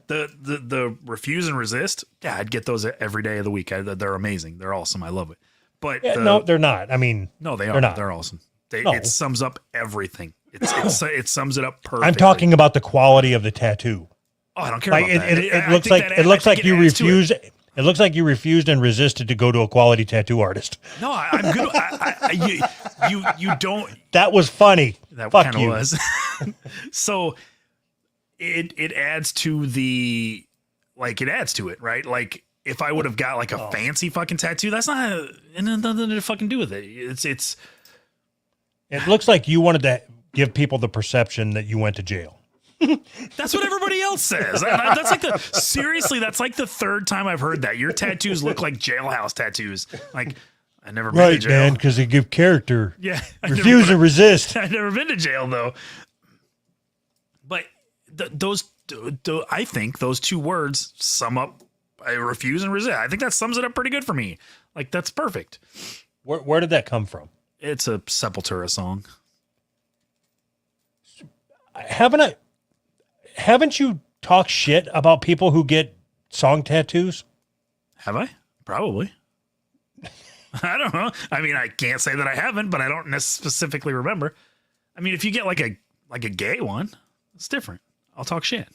the refuse and resist. Yeah, I'd get those every day of the week. They're amazing. They're awesome. I love it. But Yeah, no, they're not. I mean, no, they are. they're not. They're awesome. No. It sums up everything. It sums it up perfectly. I'm talking about the quality of the tattoo. Oh, I don't care Like about that. it looks like you refused. It looks like you refused and resisted to go to a quality tattoo artist. No, I'm good. You don't. That was funny. That Fuck kind of you. was. So it adds to the it adds to it, right? Like if I would have got like a fancy fucking tattoo, that's not nothing to fucking do with it. It's It looks like you wanted to give people the perception that you went to jail. that's what everybody else says. That's like seriously, that's like the third time I've heard that. Your tattoos look like jailhouse tattoos. Like I never been to Right, jail. man, because they give character. Yeah. Refuse and resist. I've never been to jail though. But I think those two words sum up. I refuse and resist. I think that sums it up pretty good for me. Like that's perfect. Where did that come from? It's a Sepultura song. Haven't you talked shit about people who get song tattoos? Have I? Probably. I don't know. I mean, I can't say that I haven't, but I don't specifically remember. I mean, if you get like a gay one, it's different. I'll talk shit.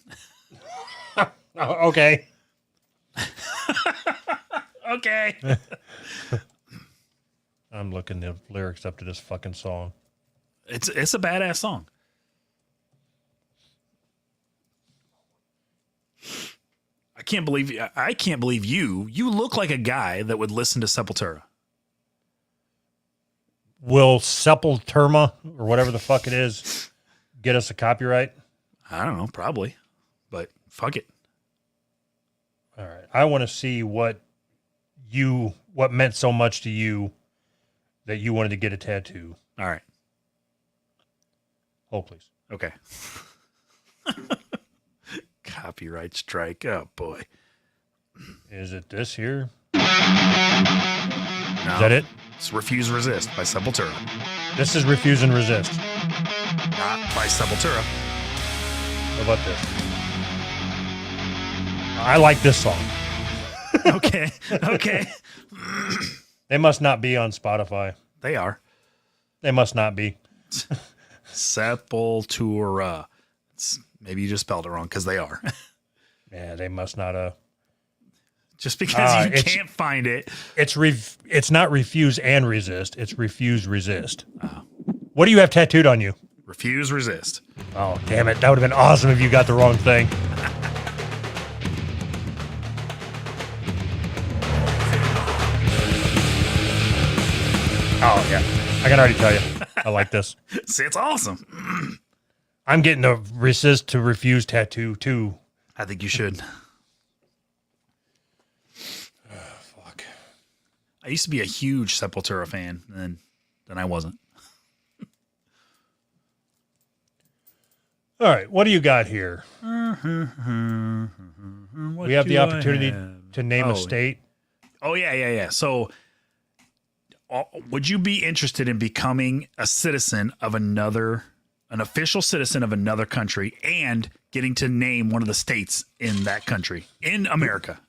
Oh, okay. Okay. I'm looking the lyrics up to this fucking song. It's a badass song. I can't believe you look like a guy that would listen to Sepultura. Will Sepulturma or whatever the fuck it is get us a copyright? I don't know, probably. But fuck it. All right. I want to see what meant so much to you that you wanted to get a tattoo. All right. Hold, please. Okay. Copyright strike. Oh boy. Is it this here? No, Is that it? It's Refuse Resist by Sepultura. This is Refuse and Resist. Not by Sepultura. How about this? I like this song. Okay. Okay. They must not be on Spotify. They are. They must not be. Sepultura. Maybe you just spelled it wrong because they are. Yeah, they must not. Just because you it's- can't find it. It's not refuse and resist. It's refuse resist. What do you have tattooed on you? Refuse, resist. Oh, damn it. That would have been awesome if you got the wrong thing. Oh, yeah. I can already tell you. I like this. See, it's awesome. I'm getting a resist to refuse tattoo, too. I think you should. Fuck. I used to be a huge Sepultura fan, and then I wasn't. All right. What do you got here? We have the opportunity to name a state. Oh, yeah. So, would you be interested in becoming a citizen of an official citizen of another country and getting to name one of the states in that country, in America?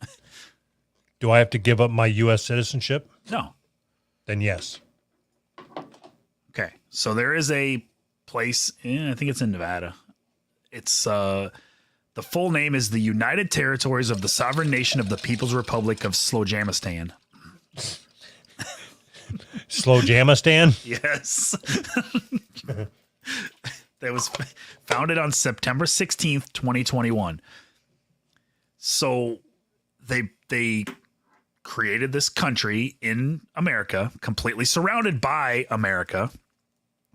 Do I have to give up my U.S. citizenship? No. Then yes. Okay. So there is a place, I think it's in Nevada. It's, the full name is the United Territories of the Sovereign Nation of the People's Republic of Slowjamistan. Slowjamistan? Yes. That was founded on September 16th, 2021. So they created this country in America, completely surrounded by America,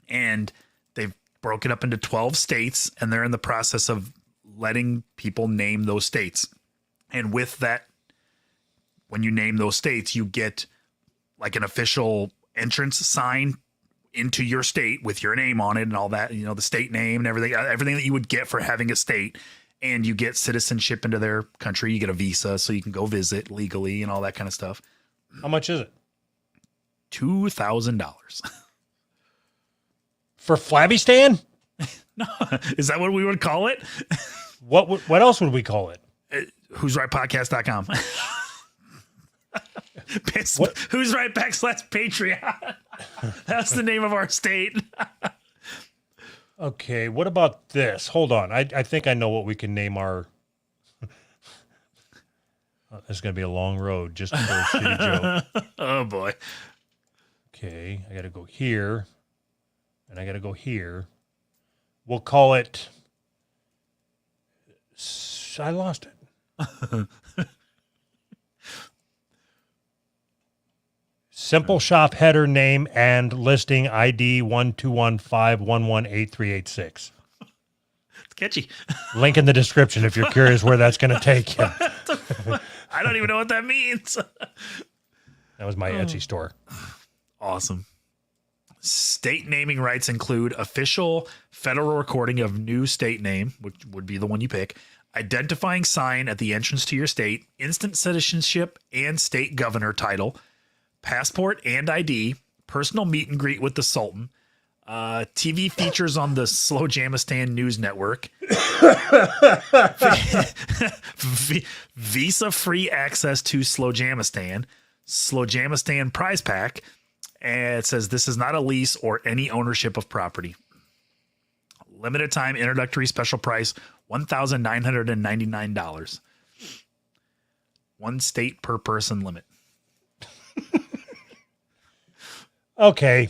and they've broken up into 12 states, and they're in the process of letting people name those states. And with that, when you name those states, you get like an official entrance sign into your state with your name on it and all that, the state name and everything that you would get for having a state. And you get citizenship into their country. You get a visa so you can go visit legally and all that kind of stuff. How much is it? $2,000. For Flabby-stan? No, is that what we would call it? What else would we call it? Who's right podcast.com. Who's right /Patreon. That's the name of our state. Okay, what about this? Hold on. I think I know what we can name our... It's going to be a long road just for a shitty joke. Oh, boy. Okay, I got to go here, and I got to go here. We'll call it... I lost it. Simple shop header name and listing ID 1215118386. It's catchy. Link in the description if you're curious where that's going to take you. I don't even know what that means. That was my Etsy store. Awesome. State naming rights include official federal recording of new state name, which would be the one you pick, identifying sign at the entrance to your state, instant citizenship and state governor title, passport and ID, personal meet and greet with the Sultan, TV features on the Slowjamistan News Network, visa-free access to Slowjamistan, Slowjamistan prize pack, and it says this is not a lease or any ownership of property. Limited time introductory special price, $1,999. One state per person limit. Okay.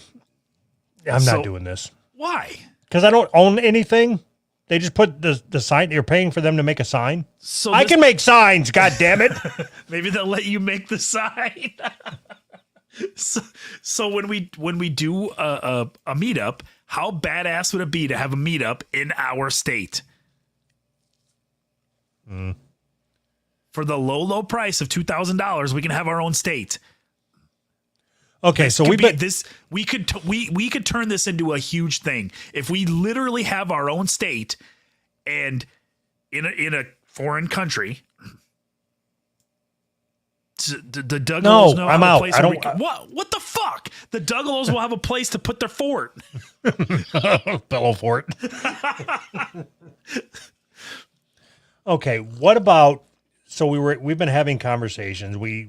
I'm So- not doing this. Why? Because I don't own anything. They just put the sign. You're paying for them to make a sign. So I this- can make signs, God damn it. Maybe they'll let you make the sign. So when we do a meetup, how badass would it be to have a meetup in our state? For the low price of $2,000, we can have our own state. Okay, so we could turn this into a huge thing if we literally have our own state and in a foreign country. The Douglas No, I'm out. I don't- What the fuck? The Douglas will have a place to put their fort. Pillow fort. Okay, what about So we've been having conversations. I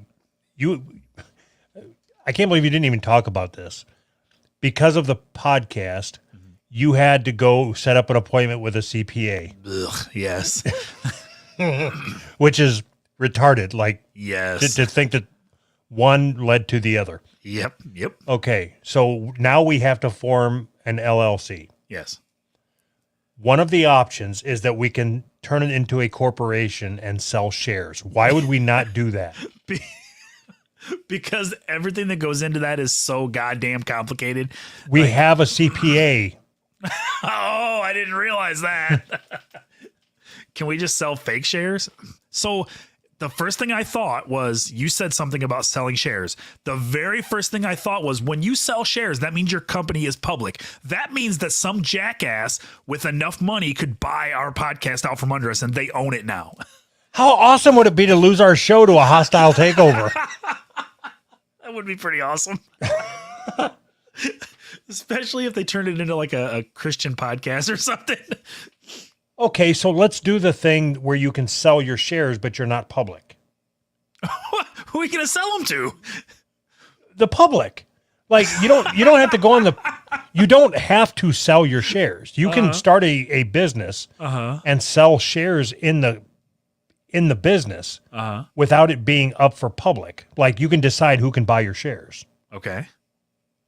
can't believe you didn't even talk about this. Because of the podcast, you had to go set up an appointment with a CPA, Ugh, yes. which is retarded. Like Yes. to think that one led to the other. Yep. Okay, so now we have to form an LLC. Yes. One of the options is that we can turn it into a corporation and sell shares. Why would we not do that? Because everything that goes into that is so goddamn complicated. We have a CPA. Oh, I didn't realize that. Can we just sell fake shares? So the first thing I thought was, you said something about selling shares. The very first thing I thought was, when you sell shares, that means your company is public. That means that some jackass with enough money could buy our podcast out from under us and they own it now. How awesome would it be to lose our show to a hostile takeover? That would be pretty awesome. Especially if they turned it into like a Christian podcast or something. Okay, so let's do the thing where you can sell your shares, but you're not public. Who are we going to sell them to? The public. Like you don't have to go on you don't have to sell your shares. You can start a business and sell shares in the business without it being up for public. Like you can decide who can buy your shares. Okay.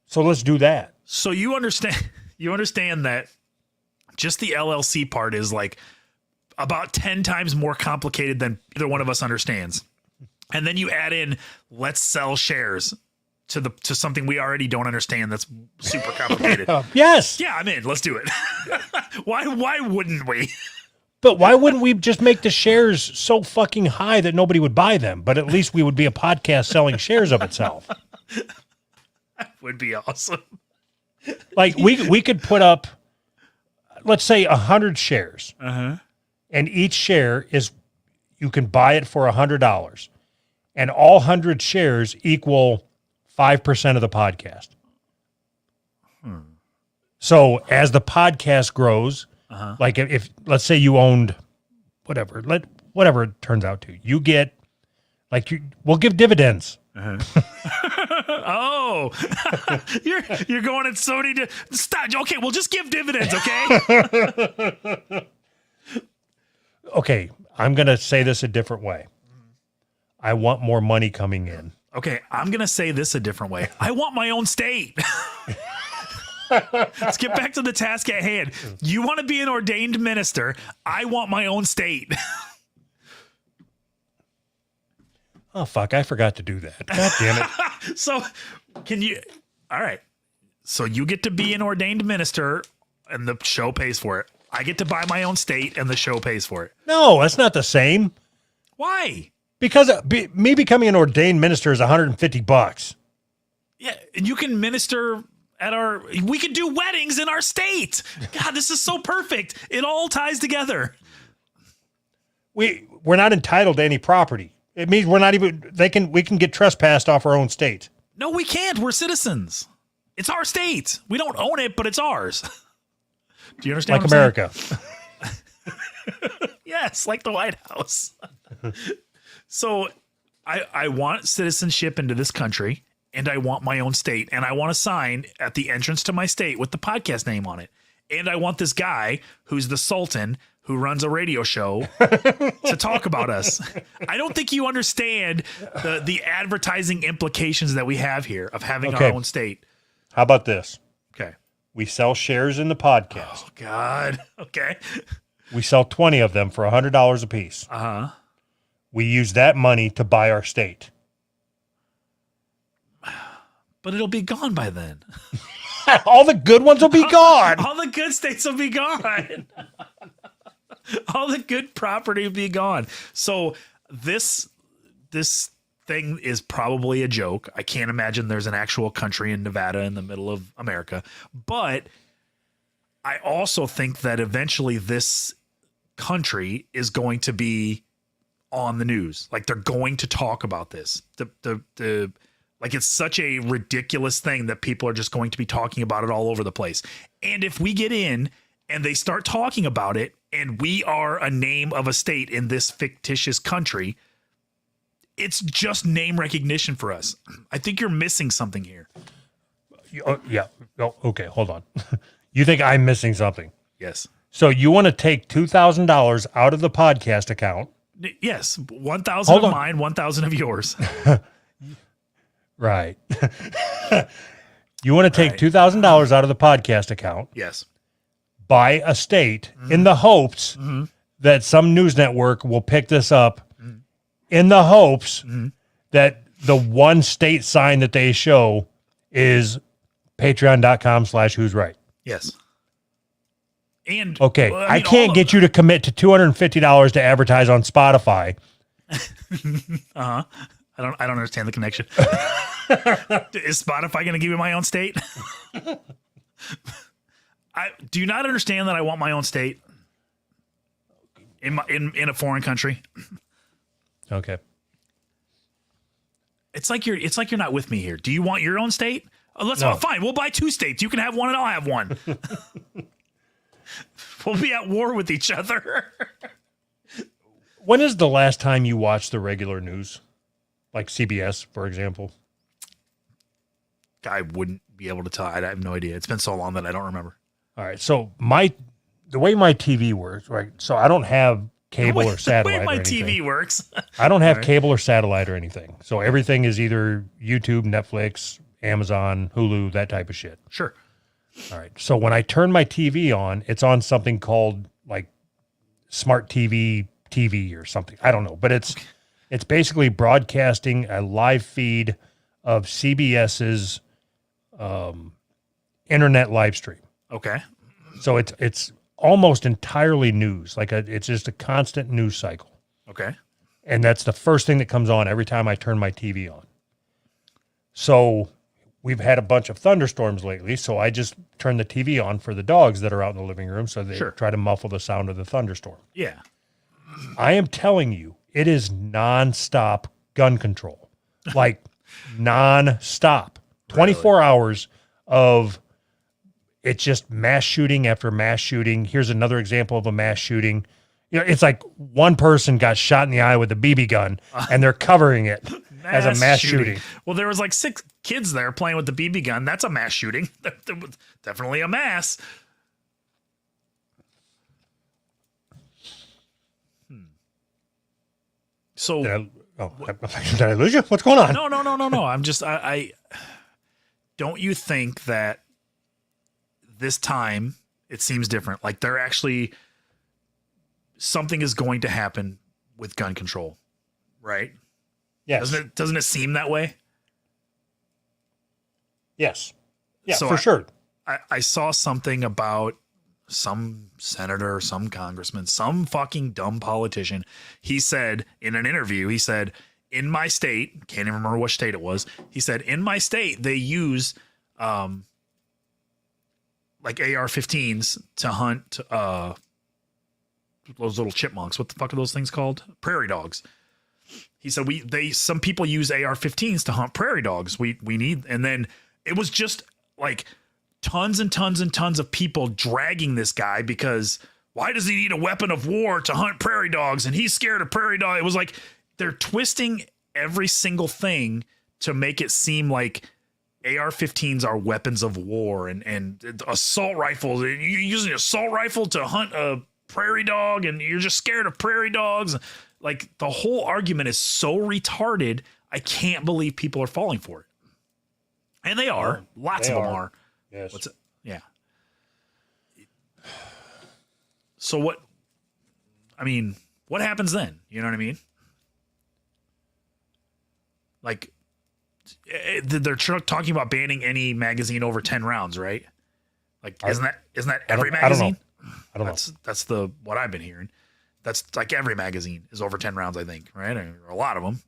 So let's do that. So you understand that just the LLC part is like about 10 times more complicated than either one of us understands. And then you add in, let's sell shares to something we already don't understand that's super complicated. Yes. Yeah, I'm in. Let's do it. Why wouldn't we? But why wouldn't we just make the shares so fucking high that nobody would buy them? But at least we would be a podcast selling shares of itself. Would be awesome. Like we could put up, let's say 100 shares. And each share is, you can buy it for $100. And all 100 shares equal 5% of the podcast. So as the podcast grows, like if let's say you owned whatever it turns out to, you get we'll give dividends. Oh, you're going in so many. Stop. Okay, we'll just give dividends. Okay. Okay, I'm going to say this a different way. I want more money coming in. Okay, I'm going to say this a different way. I want my own state. Let's get back to the task at hand. You want to be an ordained minister. I want my own state. Oh, fuck, I forgot to do that. God damn it. So all right. So you get to be an ordained minister and the show pays for it. I get to buy my own state and the show pays for it. No, that's not the same. Why? Because me becoming an ordained minister is $150. Yeah, and you can minister we could do weddings in our state. God, this is so perfect. It all ties together. We're not entitled to any property. It means we're not even, we can get trespassed off our own state. No, we can't. We're citizens. It's our state. We don't own it, but it's ours. Do you understand? Like America. Yes, like the White House. So I want citizenship into this country, and I want my own state, and I want a sign at the entrance to my state with the podcast name on it. And I want this guy who's the Sultan who runs a radio show to talk about us. I don't think you understand the advertising implications that we have here of having our own state. How about this? Okay. We sell shares in the podcast. Oh, God. Okay. We sell 20 of them for $100 a piece. We use that money to buy our state. But it'll be gone by then. All the good ones will be gone. All the good states will be gone. All the good property will be gone. So this thing is probably a joke. I can't imagine there's an actual country in Nevada in the middle of America. But I also think that eventually this country is going to be on the news. Like they're going to talk about this. Like it's such a ridiculous thing that people are just going to be talking about it all over the place. And if we get in and they start talking about it and we are a name of a state in this fictitious country, It's just name recognition for us. I think you're missing something here. Yeah. Oh, okay. Hold on. You think I'm missing something? Yes. So you want to take $2,000 out of the podcast account? Yes. 1,000 Hold of on. mine, 1,000 of yours. Right. You want to take Right. $2,000 out of the podcast account, Yes. buy a state in the hopes that some news network will pick this up, in the hopes that the one state sign that they show is patreon.com/who's right. Yes. And Okay. well, I mean, can't get you to commit to $250 to advertise on Spotify. I don't understand the connection. Is Spotify going to give me my own state? I do you not understand that I want my own state in a foreign country. Okay. It's like you're not with me here. Do you want your own state? No. Fine. We'll buy 2 states. You can have one and I'll have one. We'll be at war with each other. When is the last time you watched the regular news? Like CBS, for example? I wouldn't be able to tell. I have no idea. It's been so long that I don't remember. All right. So the way my TV works, right? So I don't have cable or satellite. The way my or anything. TV works. I don't have All right. cable or satellite or anything. So everything is either YouTube, Netflix, Amazon, Hulu, that type of shit. Sure. All right. So when I turn my TV on, it's on something called like Smart TV or something. I don't know, but it's basically broadcasting a live feed of CBS's internet live stream. Okay. So it's almost entirely news. It's just a constant news cycle. Okay. And that's the first thing that comes on every time I turn my TV on. So we've had a bunch of thunderstorms lately, so I just turn the TV on for the dogs that are out in the living room, so they Sure. try to muffle the sound of the thunderstorm. Yeah. I am telling you, it is nonstop gun control. Like nonstop. 24 hours of it's just mass shooting after mass shooting. Here's another example of a mass shooting. You know, it's like one person got shot in the eye with a BB gun and they're covering it as a mass shooting. Well, there was like 6 kids there playing with the BB gun. That's a mass shooting. Definitely a mass. So Did I lose you? What's going on? no. I'm just I don't you think that this time it seems different? Like they're actually something is going to happen with gun control, right? Yes. Doesn't it seem that way? Yes. Yeah, So for sure. I saw something about some senator, some congressman, some fucking dumb politician. He said in an interview, in my state, can't even remember which state it was. He said, in my state, they use like AR-15s to hunt those little chipmunks. What the fuck are those things called? Prairie dogs. He said some people use AR-15s to hunt prairie dogs. We need, and then it was just like tons and tons and tons of people dragging this guy because why does he need a weapon of war to hunt prairie dogs? And he's scared of prairie dogs. It was like they're twisting every single thing to make it seem like AR-15s are weapons of war and assault rifles. You're using an assault rifle to hunt a prairie dog and you're just scared of prairie dogs. Like the whole argument is so retarded. I can't believe people are falling for it. And they are. Lots They of them are. are. Yes. What's it? Yeah. So what happens then? You know what I mean? Like they're talking about banning any magazine over 10 rounds, right? Like isn't that every magazine? I don't know. That's what I've been hearing. That's like every magazine is over 10 rounds, I think, right? Or a lot of them.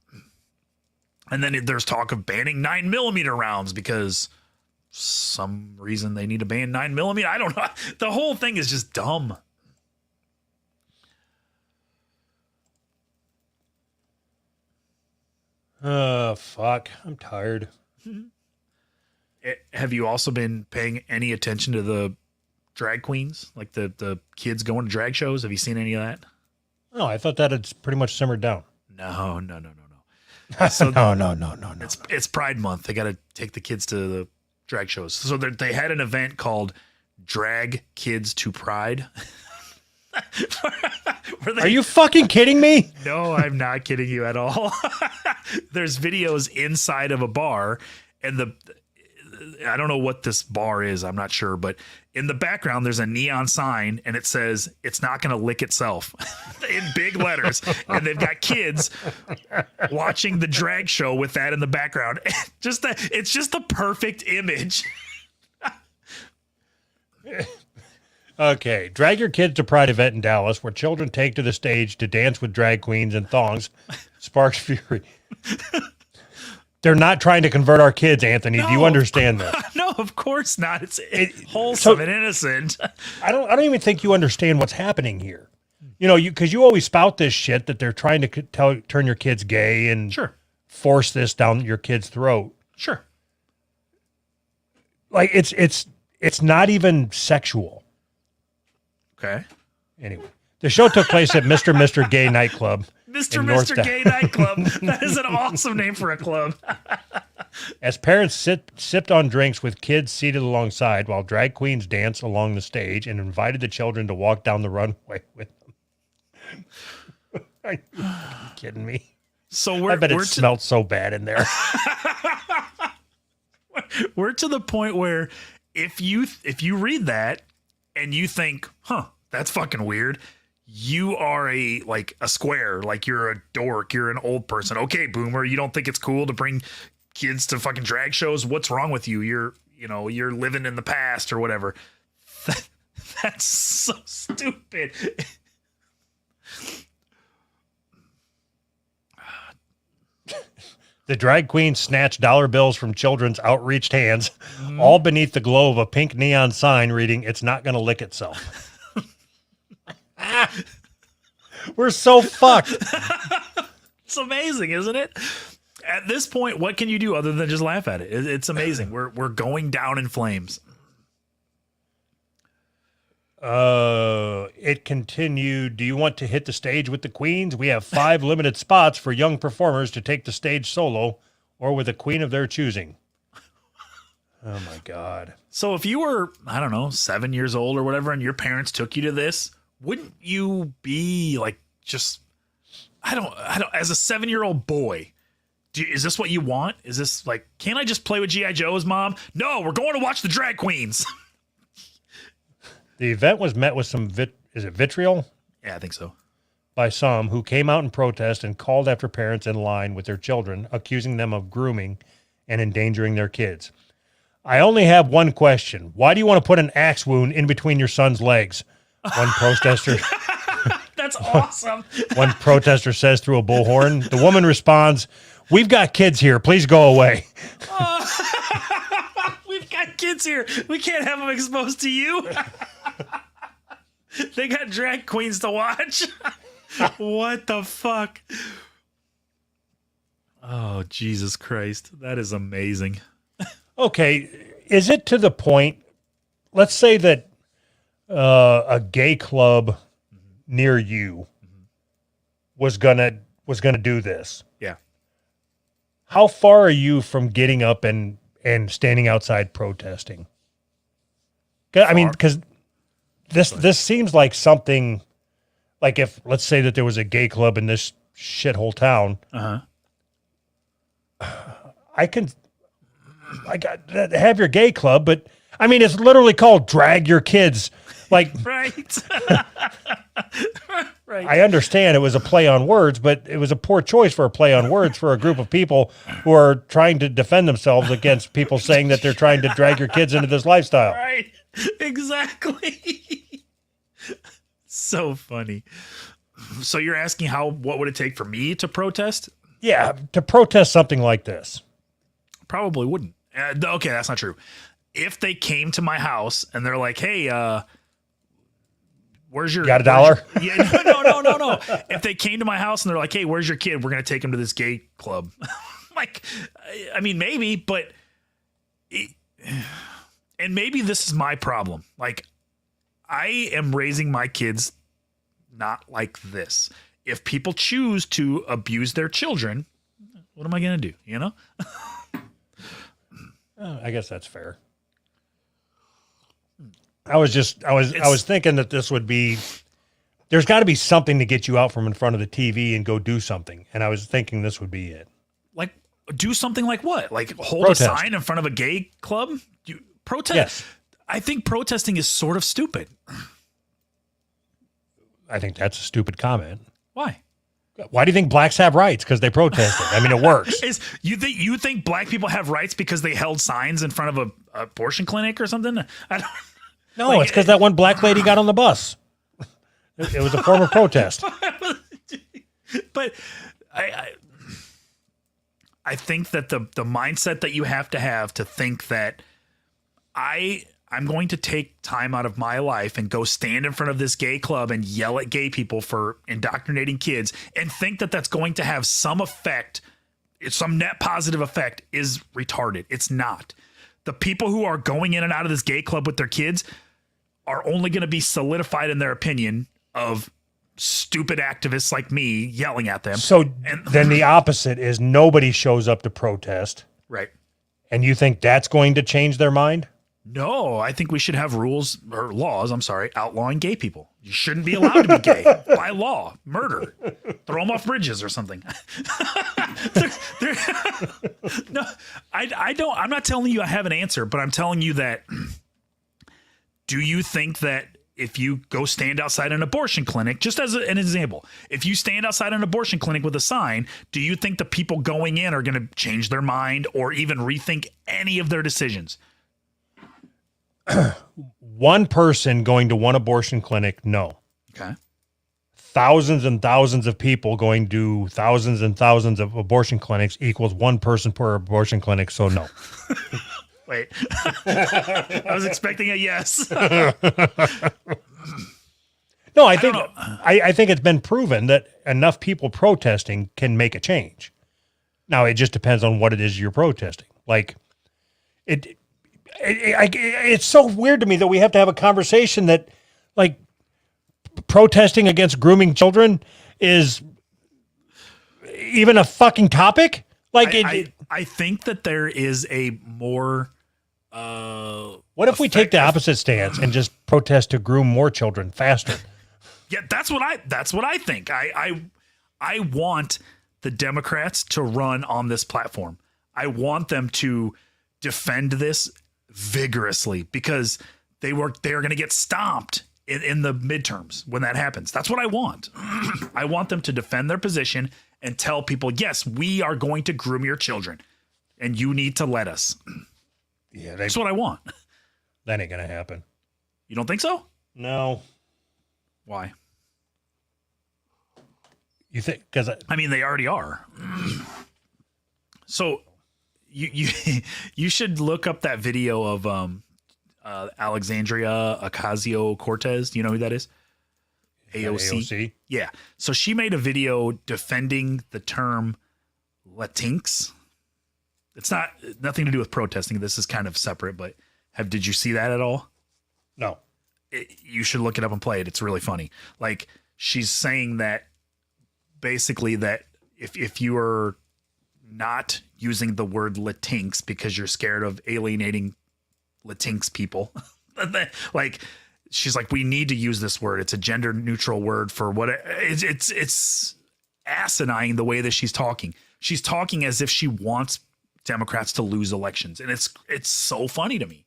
And then there's talk of banning 9mm rounds because some reason they need to ban 9mm. I don't know. The whole thing is just dumb. Fuck. I'm tired. Have you also been paying any attention to the drag queens? Like the kids going to drag shows? Have you seen any of that? No, I thought that had pretty much simmered down. No. So No. it's Pride Month. They got to take the kids to the drag shows. So they had an event called Drag Kids to Pride. Are you fucking kidding me? No, I'm not kidding you at all. There's videos inside of a bar, and I don't know what this bar is. I'm not sure, but in the background, there's a neon sign, and it says "It's not going to lick itself" in big letters. And they've got kids watching the drag show with that in the background. It's just the perfect image. Okay, drag your kids to Pride event in Dallas where children take to the stage to dance with drag queens and thongs. Sparks fury. They're not trying to convert our kids, Anthony. Do you understand that? No, of course not. It's wholesome and innocent. I don't even think you understand what's happening here. You know, because you always spout this shit that they're trying to turn your kids gay and force this down your kid's throat. Sure. Like it's not even sexual. Okay. Anyway, the show took place at Mr. Gay nightclub. Mr. Gay nightclub. That is an awesome name for a club. As parents sipped on drinks with kids seated alongside while drag queens danced along the stage and invited the children to walk down the runway with them. Are you fucking kidding me? So I bet it smelled so bad in there. We're to the point where if you read that and you think, that's fucking weird, you are a square, like you're a dork, you're an old person. Okay, boomer, you don't think it's cool to bring kids to fucking drag shows? What's wrong with you? You're living in the past or whatever. That's so stupid. The drag queen snatched dollar bills from children's outreached hands, all beneath the glow of a pink neon sign reading, "It's not going to lick itself." We're so fucked. It's amazing, isn't it? At this point, what can you do other than just laugh at it? It's amazing. We're going down in flames. It continued. Do you want to hit the stage with the queens? We have 5 limited spots for young performers to take the stage solo or with a queen of their choosing. Oh my God. So if you were, I don't know, 7 years old or whatever, and your parents took you to this, wouldn't you be like, just, I don't, as a 7-year-old boy, is this what you want? Is this like, can't I just play with G.I. Joe's, Mom? No, we're going to watch the drag queens. The event was met with some vitriol? Yeah, I think so. By some who came out in protest and called after parents in line with their children, accusing them of grooming and endangering their kids. I only have one question. Why do you want to put an axe wound in between your son's legs? One protester. That's awesome. One protester says through a bullhorn. The woman responds, "We've got kids here. Please go away." We've got kids here. We can't have them exposed to you. They got drag queens to watch. What the fuck? Oh, Jesus Christ. That is amazing. Okay. Is it to the point, let's say that a gay club near you was gonna do this. Yeah. How far are you from getting up and standing outside protesting? I mean, because this seems like something, like if, let's say that there was a gay club in this shithole town. I got have your gay club, but I mean, it's literally called Drag Your Kids. Like, right. Right. I understand it was a play on words, but it was a poor choice for a play on words for a group of people who are trying to defend themselves against people saying that they're trying to drag your kids into this lifestyle. Right. Exactly. So funny. So you're asking what would it take for me to protest? Yeah, to protest something like this. Probably wouldn't. Okay, that's not true. If they came to my house and they're like, "Hey, where's your got $1?" Yeah, no. If they came to my house and they're like, "Hey, where's your kid? We're gonna take him to this gay club." Like, I mean, maybe, but, and maybe this is my problem. Like, I am raising my kids not like this. If people choose to abuse their children, What am I going to do? You know? I guess that's fair. I was thinking that this would be, there's got to be something to get you out from in front of the TV and go do something. And I was thinking this would be it. Like, do something like what? Like hold Protest. a sign in front of a gay club? Protest? Yes. I think protesting is sort of stupid. I think that's a stupid comment. Why? Why do you think blacks have rights? Because they protested. I mean, it works. You think black people have rights because they held signs in front of a abortion clinic or something? I don't. No, Like, it's because that one black lady got on the bus. It was a form of protest. But I think that the mindset that you have to think that I'm going to take time out of my life and go stand in front of this gay club and yell at gay people for indoctrinating kids and think that that's going to have some effect, some net positive effect, is retarded. It's not. The people who are going in and out of this gay club with their kids are only going to be solidified in their opinion of stupid activists like me yelling at them. So then the opposite is nobody shows up to protest. Right. And you think that's going to change their mind? No, I think we should have rules or laws, outlawing gay people. You shouldn't be allowed to be gay by law. Murder. Throw them off bridges or something. No, I don't. I'm not telling you I have an answer, but I'm telling you that, do you think that if you go stand outside an abortion clinic, just as an example, if you stand outside an abortion clinic with a sign, do you think the people going in are going to change their mind or even rethink any of their decisions? One person going to one abortion clinic, no. Okay. Thousands and thousands of people going to thousands and thousands of abortion clinics equals one person per abortion clinic, so no. Wait. I was expecting a yes. No, I think it's been proven that enough people protesting can make a change. Now, it just depends on what it is you're protesting. Like, it's so weird to me that we have to have a conversation that, like, protesting against grooming children is even a fucking topic. Like, I think that there is a more. What if we take the opposite stance and just protest to groom more children faster? Yeah, that's what I think. I want the Democrats to run on this platform. I want them to defend this vigorously because they are going to get stomped in the midterms when that happens. That's what I want. I want them to defend their position and tell people, yes, we are going to groom your children and you need to let us. Yeah, that's what I want. That ain't gonna happen. You don't think so? No. Why? You think? Because I mean, they already are. So you should look up that video of Alexandria Ocasio-Cortez. Do you know who that is? AOC. Yeah. So she made a video defending the term Latinx. It's nothing to do with protesting. This is kind of separate, but did you see that at all? No. You should look it up and play it. It's really funny. Like, she's saying that basically that if you are not using the word Latinx because you're scared of alienating Latinx people, like, she's like, we need to use this word. It's a gender neutral word for what it's asinine the way that she's talking. She's talking as if she wants Democrats to lose elections. And it's so funny to me.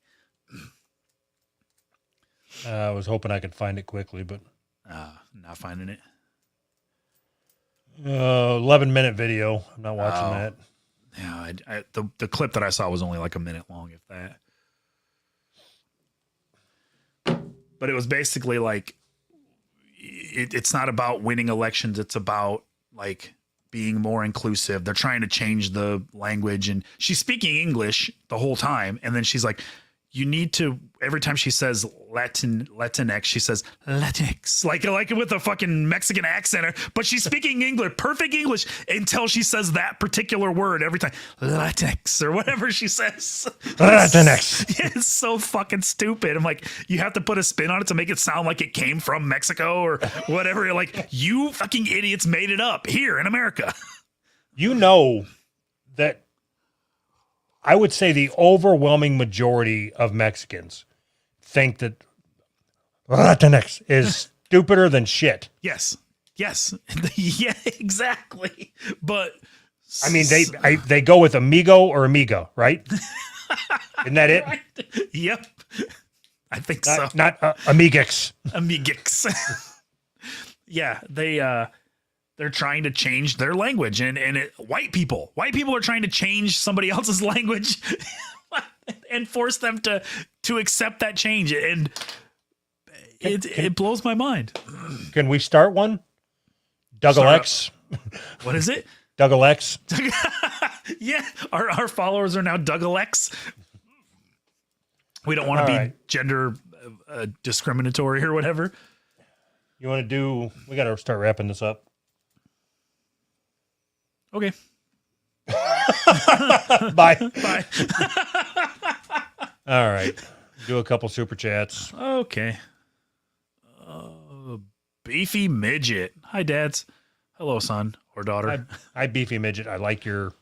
I was hoping I could find it quickly, but not finding it. 11-minute video. I'm not watching that. Yeah, the clip that I saw was only like a minute long, if that. But it was basically like, it's not about winning elections. It's about, like, being more inclusive. They're trying to change the language, and she's speaking English the whole time. And then she's like, you need to, every time she says Latinx, she says Latinx, like with a fucking Mexican accent, but she's speaking English, perfect English, until she says that particular word every time, Latinx or whatever she says. Latinx. It's so fucking stupid. I'm like, you have to put a spin on it to make it sound like it came from Mexico or whatever. You're like, you fucking idiots made it up here in America. You know that I would say the overwhelming majority of Mexicans think that Latinx is stupider than shit. Yes. Yeah, exactly. But I mean, they go with amigo or amiga, right? Isn't that it? Right. Yep. I think so. Not amigix. Amigix. Yeah, they're trying to change their language, and white people are trying to change somebody else's language and force them to accept that change, and it blows my mind. Can we start one? Double X. What is it? Double X. Yeah, our followers are now Double X. We don't want to be gender discriminatory or whatever. You want to do? We got to start wrapping this up. Okay. Bye. Bye. All right. Do a couple super chats. Okay. Beefy midget. Hi, dads. Hello, son or daughter. Hi, beefy midget. I like your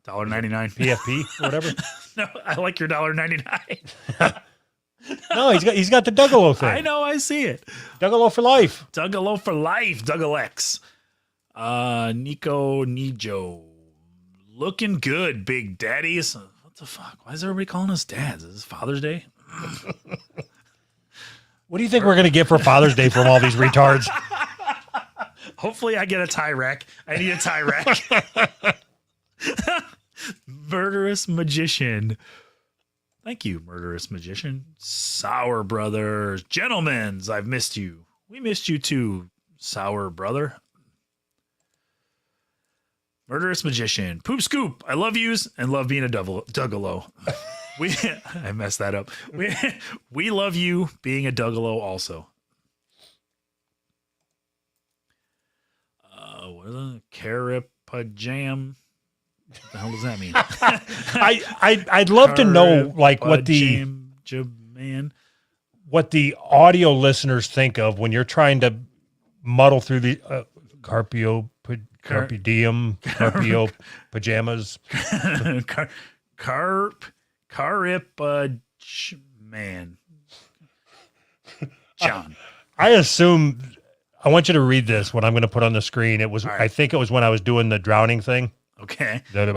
$1.99 PFP or whatever. No, I like your $1.99. No, he's got the Dougal thing. I know, I see it. Dougal for life. Dougal for life. Dougal X. Nico Nijo. Looking good, big daddies. What the fuck? Why is everybody calling us dads? Is this Father's Day? What do you think we're going to get for Father's Day from all these retards? Hopefully I get a tie rack. I need a tie rack. Murderous Magician. Thank you, Murderous Magician. Sour Brothers. Gentlemens, I've missed you. We missed you too, Sour Brother. Murderous Magician. Poop Scoop. I love yous and love being a Duggalo. I messed that up. We love you being a Duggalo also. What is it? Caripajam. What the hell does that mean? I'd love to know like what the audio listeners think of when you're trying to muddle through the Carpio pajamas. Man. John. I assume I want you to read this. What I'm going to put on the screen. It was. All right. I think it was when I was doing the drowning thing. Okay. God,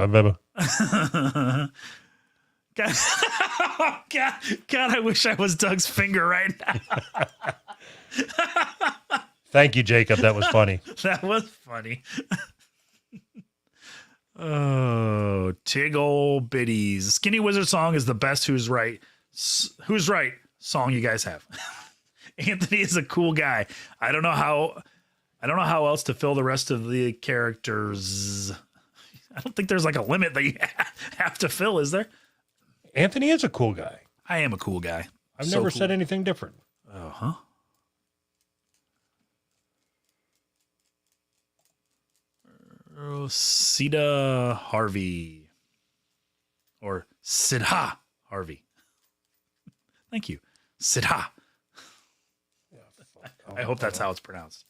I wish I was Doug's finger right now. Thank you, Jacob. That was funny. That was funny. Oh, Tiggle Bitties. Skinny Wizard song is the best Who's Right song you guys have. Anthony is a cool guy. I don't know how else to fill the rest of the characters. I don't think there's like a limit that you have to fill, is there? Anthony is a cool guy. I am a cool guy. I've never said anything different. Uh-huh. Sida Harvey. Or Sidha Harvey. Thank you. Sidha. I hope that's how it's pronounced.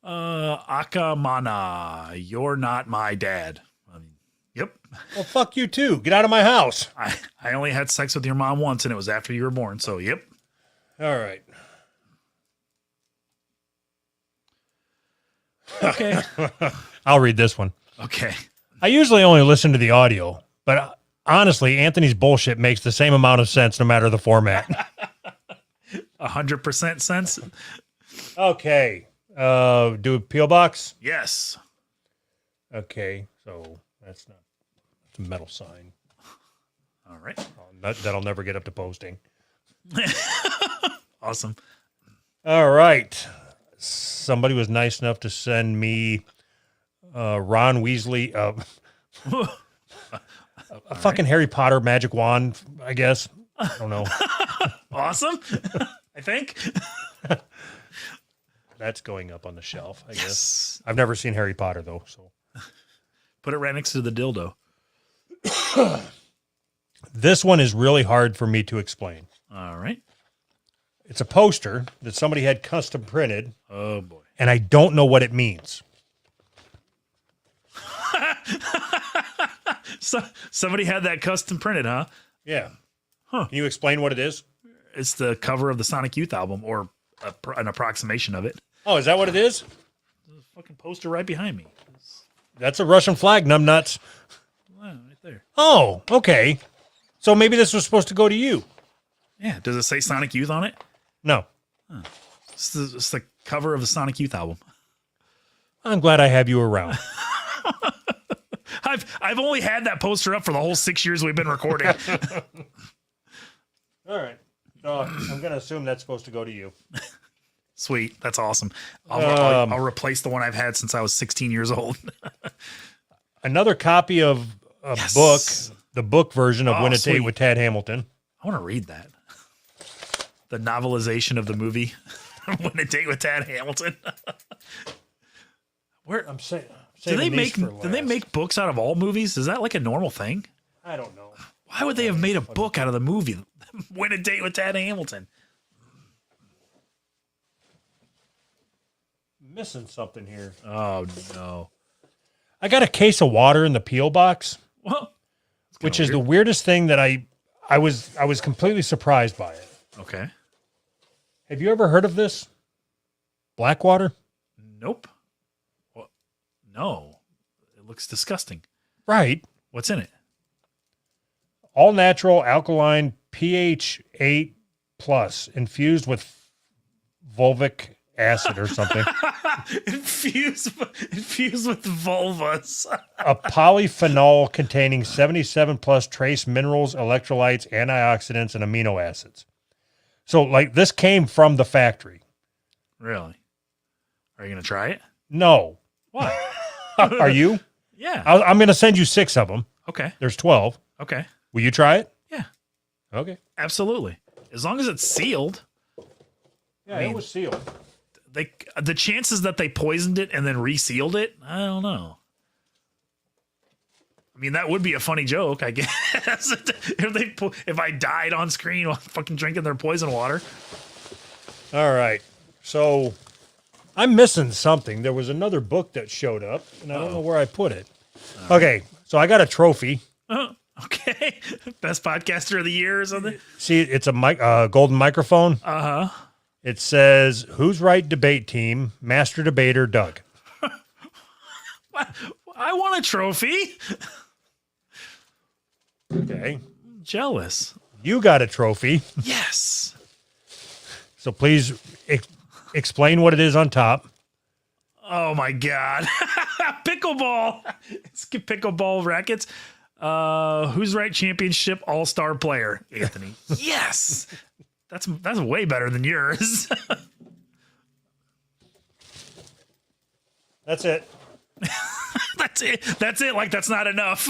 Akamana, you're not my dad. I mean, yep. Well, fuck you too. Get out of my house. I only had sex with your mom once, and it was after you were born. So, yep. All right. Okay. I'll read this one. Okay. I usually only listen to the audio, but honestly, Anthony's bullshit makes the same amount of sense no matter the format. 100% sense. Okay. Do a P.O. box? Yes. Okay. So that's a metal sign. All right. That'll never get up to posting. Awesome. All right. Somebody was nice enough to send me Ron Weasley, a fucking Harry Potter magic wand, I guess. I don't know. Awesome. I think. That's going up on the shelf, I guess. Yes. I've never seen Harry Potter, though. So Put it right next to the dildo. this one is really hard for me to explain. All right. It's a poster that somebody had custom printed, Oh, boy. and I don't know what it means. So somebody had that custom printed, huh? Yeah. Huh. Can you explain what it is? It's the cover of the Sonic Youth album, or an approximation of it. Oh, is that what it is? There's a fucking poster right behind me. That's a Russian flag, numbnuts. Wow, right there. Oh, okay. So maybe this was supposed to go to you. Yeah. Does it say Sonic Youth on it? No. It's the cover of the Sonic Youth album. I'm glad I have you around. I've only had that poster up for the whole 6 years we've been recording. All right. So I'm going to assume that's supposed to go to you. Sweet. That's awesome. I'll replace the one I've had since I was 16 years old. Another copy of a Yes. book, the book version of Oh, Win a Date sweet. with Tad Hamilton. I want to read that. The novelization of the movie Win a Date with Tad Hamilton. Where I'm saying. do they make books out of all movies? Is that like a normal thing? I don't know. Why would they have made a book out of the movie Win a Date with Tad Hamilton? Missing something here. Oh no. I got a case of water in the P.O. box, Well, which is the weirdest thing that I was completely surprised by it. okay. Have you ever heard of this? Blackwater? Nope. Well, no. It looks disgusting. Right. What's in it? All natural alkaline pH 8 plus infused with fulvic acid or something. infused with vulvas. A polyphenol containing 77 plus trace minerals, electrolytes, antioxidants, and amino acids. So, like, this came from the factory. Really? Are you going to try it? No. Why? Are you? Yeah. I'm going to send you 6 of them. Okay. There's 12. Okay. Will you try it? Yeah. Okay. Absolutely. As long as it's sealed. Yeah, I mean, it was sealed. The chances that they poisoned it and then resealed it, I don't know. I mean, that would be a funny joke, I guess. if I died on screen while fucking drinking their poison water. All right. So I'm missing something. There was another book that showed up, and I don't know where I put it. Okay. So I got a trophy. Okay. Best podcaster of the year or something. See, it's a golden microphone. Uh-huh. It says, "Who's right debate team, master debater Doug." I want a trophy. Okay. Jealous. You got a trophy. Yes. So please explain what it is on top. Oh my God. Pickleball. It's pickleball rackets. Who's right championship all-star player, Anthony. Yes. That's way better than yours. That's it. That's it. That's it. Like, that's not enough.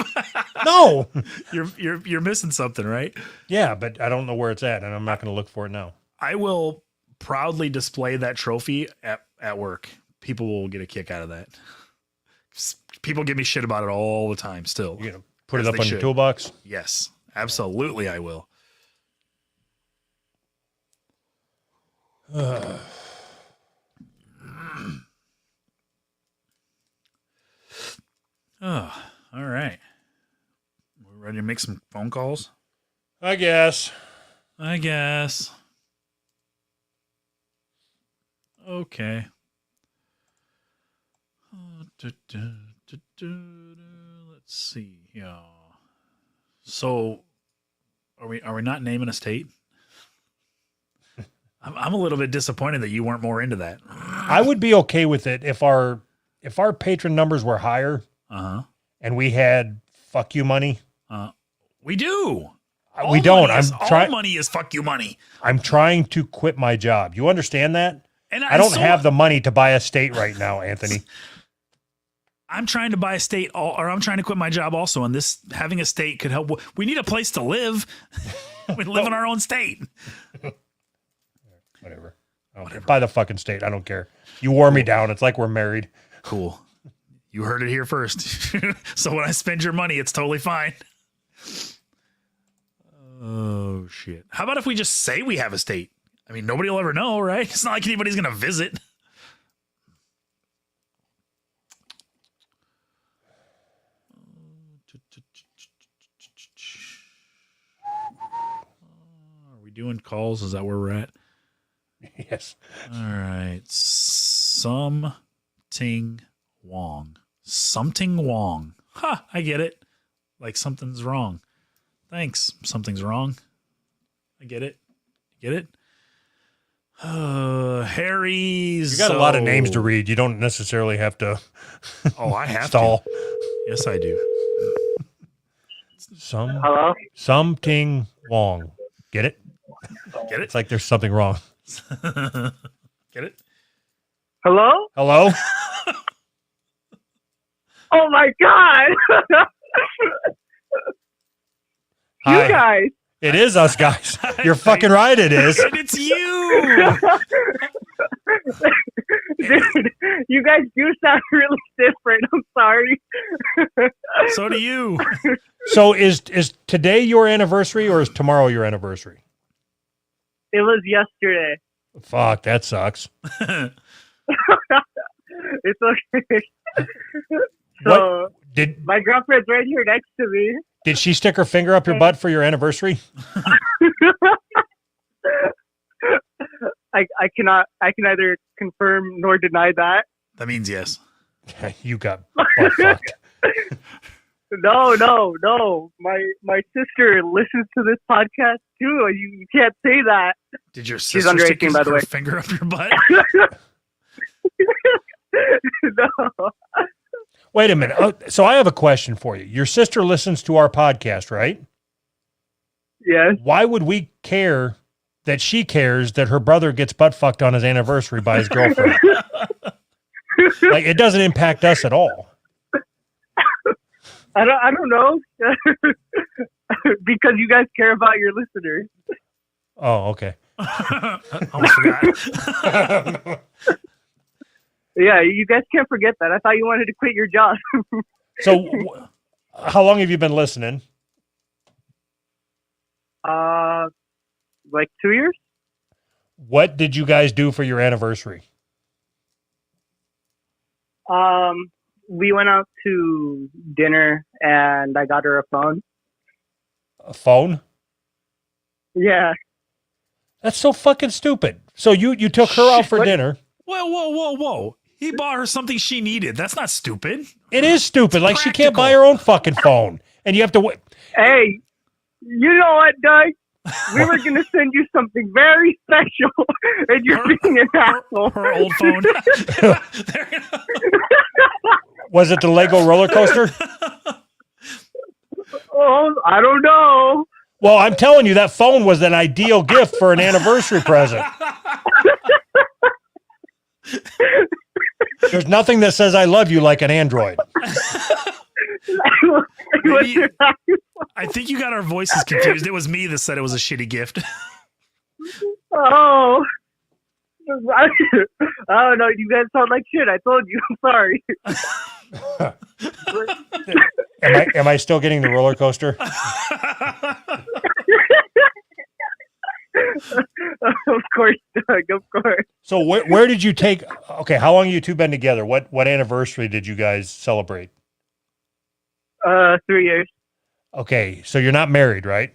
No. You're missing something, right? Yeah, but I don't know where it's at, and I'm not going to look for it now. I will proudly display that trophy at work. People will get a kick out of that. People give me shit about it all the time still. You're going to put As it up they on your should. toolbox? Yes, absolutely I will. Oh, all right. We're ready to make some phone calls? I guess. I guess. Okay. Let's see. Yeah. So, are we not naming a state? I'm a little bit disappointed that you weren't more into that. I would be okay with it if our patron numbers were higher and we had fuck you money. We do. We don't. All money is fuck you money. I'm trying to quit my job. You understand that? And I don't have the money to buy a state right now, Anthony. I'm trying to buy a state, or I'm trying to quit my job also. And this having a state could help. We need a place to live. We live in our own state. Whatever. Buy the fucking state. I don't care. You wore me down. It's like we're married. Cool. You heard it here first. So when I spend your money, it's totally fine. Oh, shit. How about if we just say we have a state? I mean, nobody will ever know, right? It's not like anybody's going to visit. Are we doing calls? Is that where we're at? Yes. All right. Something Wong. Something Wong. Ha! I get it. Like something's wrong. Thanks. Something's wrong. I get it. Get it? Harry's. You got a lot of names to read. You don't necessarily have to Oh, I have stall. to. Yes, I do. Hello? Something Wong. Get it? Get it? It's like there's something wrong. Get it? Hello? Hello? Oh my God! You Hi. guys! It is us guys. You're fucking right, it is. And it's you. Dude, you guys do sound really different. I'm sorry. So do you. So is today your anniversary or is tomorrow your anniversary? It was yesterday. Fuck, that sucks. It's okay. So, What did my girlfriend's right here next to me. did she stick her finger up your butt for your anniversary? I can neither confirm nor deny that. That means yes. You got butt fucked. No. My sister listens to this podcast too. You can't say that. Did your She's sister under stick 18, by the her way. finger up your butt? No. Wait a minute. Oh, so I have a question for you. Your sister listens to our podcast, right? Yes. Why would we care that she cares that her brother gets butt fucked on his anniversary by his girlfriend? Like, it doesn't impact us at all. I don't know. Because you guys care about your listeners. Oh, okay. Almost forgot. Yeah, you guys can't forget that. I thought you wanted to quit your job. So, how long have you been listening? Like 2 years? What did you guys do for your anniversary? We went out to dinner and I got her a phone. A phone? Yeah. That's so fucking stupid. So you took her out for What? dinner. Whoa. He bought her something she needed. That's not stupid. It is stupid. Like, she can't Practical. buy her own fucking phone. And you have to wait. Hey, you know what, Doug? We were going to send you something very special, and you're being an asshole. Her old phone. Was it the Lego roller coaster? Oh, I don't know. Well, I'm telling you, that phone was an ideal gift for an anniversary present. There's nothing that says I love you like an Android. Maybe- I think you got our voices confused. It was me that said it was a shitty gift. Oh. I don't know. You guys sound like shit. I told you. I'm sorry. Am I still getting the roller coaster? Of course, Doug. Of course. So where did you take? Okay, how long have you two been together? What anniversary did you guys celebrate? 3 years. Okay, so you're not married, right?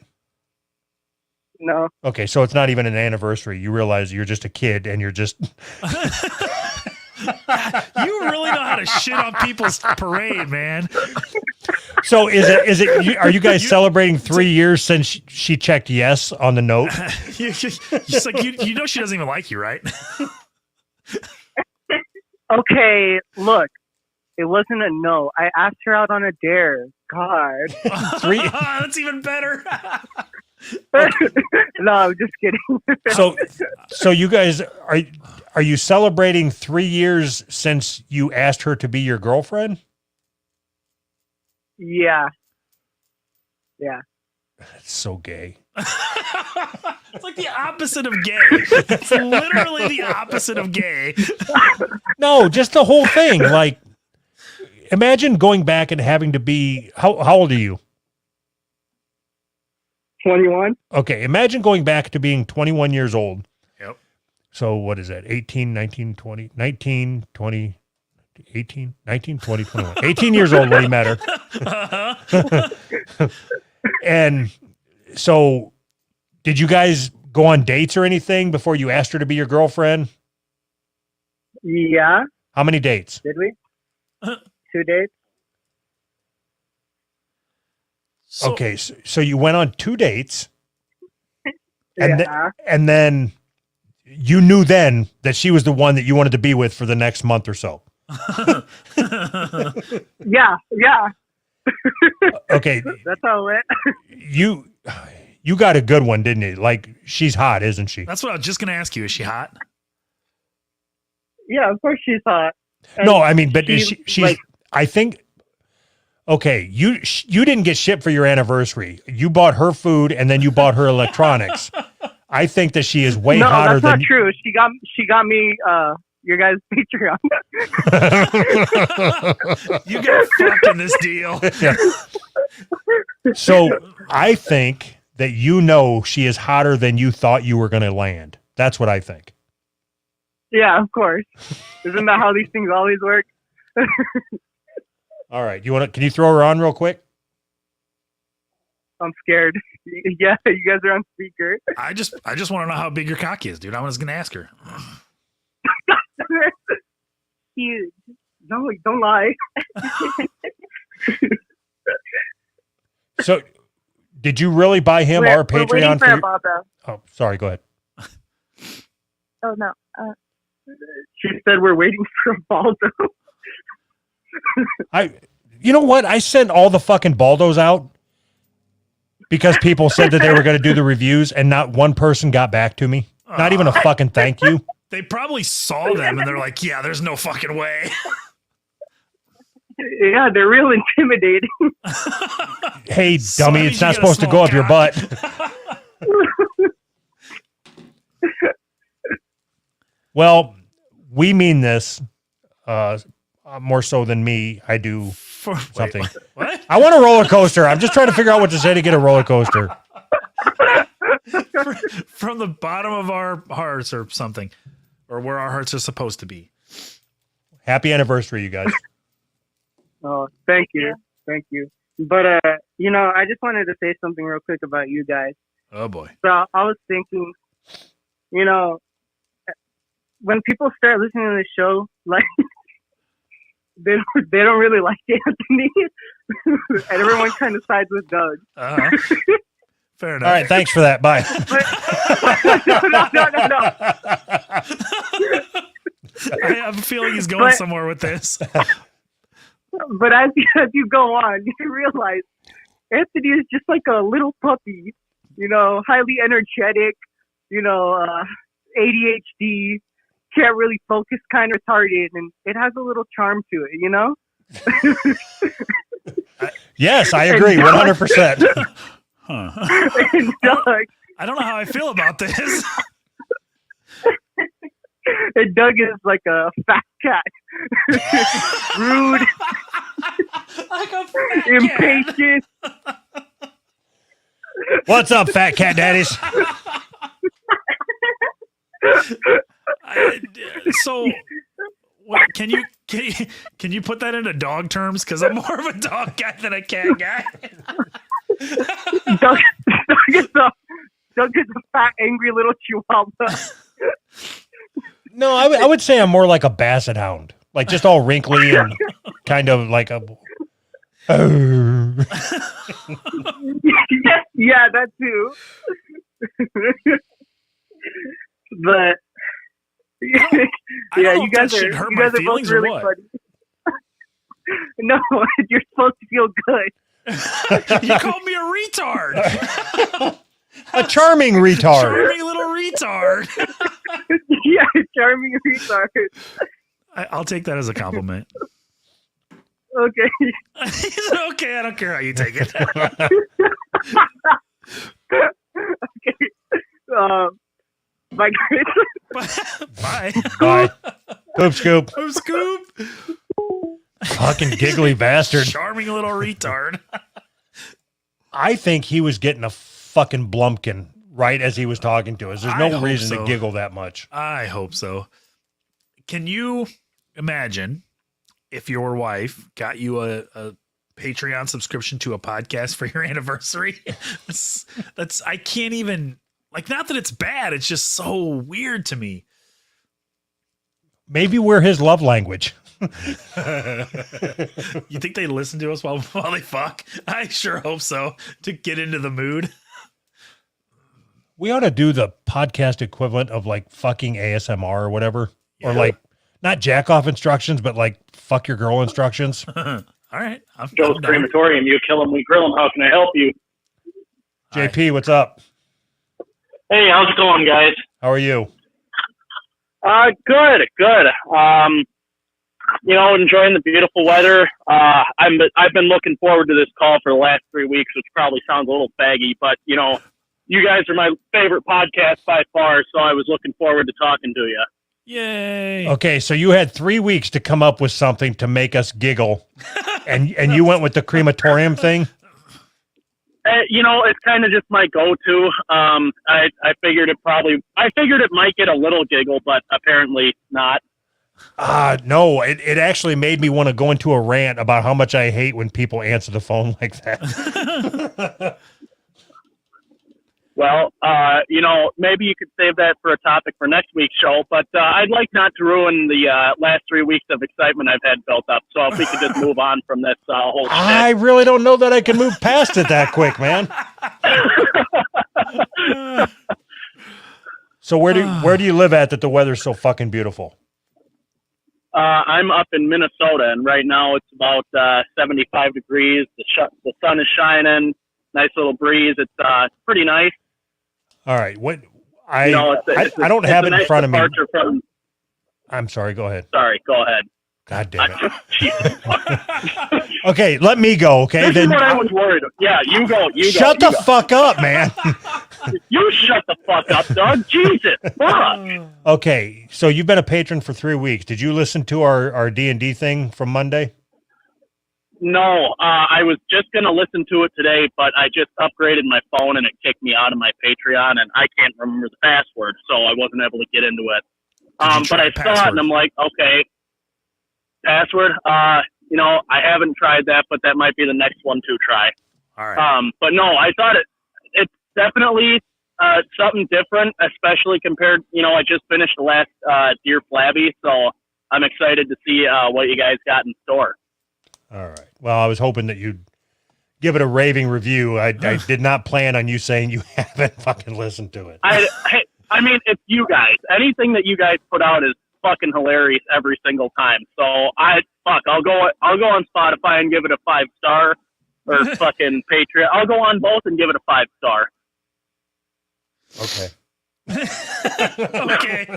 No. Okay, so it's not even an anniversary. You realize you're just a kid and you're just You really know how to shit on people's parade, man. So is it are you guys celebrating 3 years since she checked yes on the note? It's like you know she doesn't even like you, right? Okay, look. It wasn't a no. I asked her out on a dare. God. That's even better. No, I'm just kidding. So you guys are you celebrating 3 years since you asked her to be your girlfriend? Yeah. That's so gay. It's like the opposite of gay. It's literally the opposite of gay. No, just the whole thing. Like, imagine going back and having to be how old are you? 21? Okay, imagine going back to being 21 years old. Yep. So what is that? 18, 19, 20, 19, 20, 18, 19, 20, 21. 18 years old when he met her. And so did you guys go on dates or anything before you asked her to be your girlfriend? Yeah, How many dates? did we? 2 days. So, Okay, so you went on 2 dates, and Yeah. and then you knew then that she was the one that you wanted to be with for the next month or so. Yeah. Okay, That's how it went. you got a good one, didn't you? Like, she's hot, isn't she? that's what I was just going to ask you. Is she hot? Yeah, of course she's hot. And No, I mean, but she's like, I think. Okay, you didn't get shit for your anniversary. You bought her food and then you bought her electronics. I think that she is way no, hotter that's than not true. She got me your guys' Patreon. You got fucked in this deal. Yeah. So I think that she is hotter than you thought you were going to land. That's what I think. Yeah, of course. Isn't that how these things always work? All right, can you throw her on real quick? I'm scared. Yeah, you guys are on speaker. I just want to know how big your cock is, dude. I was going to ask her. Huge. No, don't lie. So, did you really buy him our We're waiting Patreon for for? a Baldo. Oh, sorry. Go ahead. Oh no. She said we're waiting for a Baldo. You know what? I sent all the fucking Baldos out because people said that they were going to do the reviews, and not one person got back to me. Not even a fucking thank you. They probably saw them and they're like, yeah, there's no fucking way. Yeah, they're real intimidating. Hey, So dummy, did it's you not get a supposed to small go up your cock? butt. Well, we mean this more so than me. I do something. What? I want a roller coaster. I'm just trying to figure out what to say to get a roller coaster. From the bottom of our hearts or something, or where our hearts are supposed to be. Happy anniversary, you guys. Oh, thank you. Thank you. But I just wanted to say something real quick about you guys. Oh boy. So I was thinking, when people start listening to the show, like they don't really like Anthony, and everyone kind of sides with Doug. Uh-huh. Fair enough. All right, thanks for that. Bye. No. I have a feeling he's going somewhere with this. But as you go on, you realize Anthony is just like a little puppy, highly energetic, ADHD, can't really focus, kind of retarded, and it has a little charm to it, Yes, I agree, 100%. Huh. And Doug, I don't know how I feel about this. and Doug is like a fat cat, rude, Like a fat cat. impatient. What's up, fat cat daddies? So, what, can you put that into dog terms? Because I'm more of a dog guy than a cat guy. Doug is a fat, angry little chihuahua. No, I would say I'm more like a basset hound, like just all wrinkly and kind of like a. Yeah, that too. But I don't know you if guys that are should hurt you my guys are both feelings or really what. funny. No, you're supposed to feel good. You called me a retard. A charming retard. Charming little retard. Yeah, charming retard. I'll take that as a compliment. Okay. He said, okay, I don't care how you take it. Okay. Bye, guys. Bye. Bye. Poop scoop. Oh, Scoop. Fucking giggly bastard. Charming little retard. I think he was getting a fucking blumpkin right as he was talking to us. There's I no hope reason so. to giggle that much. I hope so. Can you imagine if your wife got you a Patreon subscription to a podcast for your anniversary. that's I can't even, like, not that it's bad, it's just so weird to me. Maybe we're his love language. You think they listen to us while they fuck? I sure hope so, to get into the mood. We ought to do the podcast equivalent of like fucking ASMR or whatever, or like not jack off instructions, but like fuck your girl instructions. All right. Joe's crematorium. You kill him, we grill him. How can I help you? JP, what's up? Hey, how's it going, guys? How are you? Good. Enjoying the beautiful weather. I've been looking forward to this call for the last 3 weeks, which probably sounds a little faggy, but you guys are my favorite podcast by far, so I was looking forward to talking to you. Yay. Okay, so you had 3 weeks to come up with something to make us giggle, and you went with the crematorium thing? It's kind of just my go-to. I figured it might get a little giggle, but apparently not. No, it actually made me want to go into a rant about how much I hate when people answer the phone like that. Well, maybe you could save that for a topic for next week's show, but I'd like not to ruin the last 3 weeks of excitement I've had built up. So if we could just move on from this whole shit. I really don't know that I can move past it that quick, man. So where do you live at that the weather's so fucking beautiful? I'm up in Minnesota, and right now it's about 75 degrees. The sun is shining. Nice little breeze. It's pretty nice. All right. I don't have it in front of me. I'm sorry. Go ahead. Sorry. Go ahead. God damn it. Okay, let me go. Okay, this is what I was worried about. Yeah, you go. Shut the fuck up, man. You shut the fuck up, Doug. Jesus, fuck. Okay, so you've been a patron for 3 weeks. Did you listen to our D&D thing from Monday? No, I was just going to listen to it today, but I just upgraded my phone and it kicked me out of my Patreon, and I can't remember the password, so I wasn't able to get into it. But I saw it, and I'm like, okay, password. I haven't tried that, but that might be the next one to try. All right. But no, I thought it's definitely something different, especially compared, I just finished the last Dear Flabby, so I'm excited to see what you guys got in store. All right. Well, I was hoping that you'd give it a raving review. I did not plan on you saying you haven't fucking listened to it. I mean, it's you guys. Anything that you guys put out is fucking hilarious every single time. So I'll go on Spotify and give it a 5-star, or fucking Patreon. I'll go on both and give it a 5-star. Okay. Okay.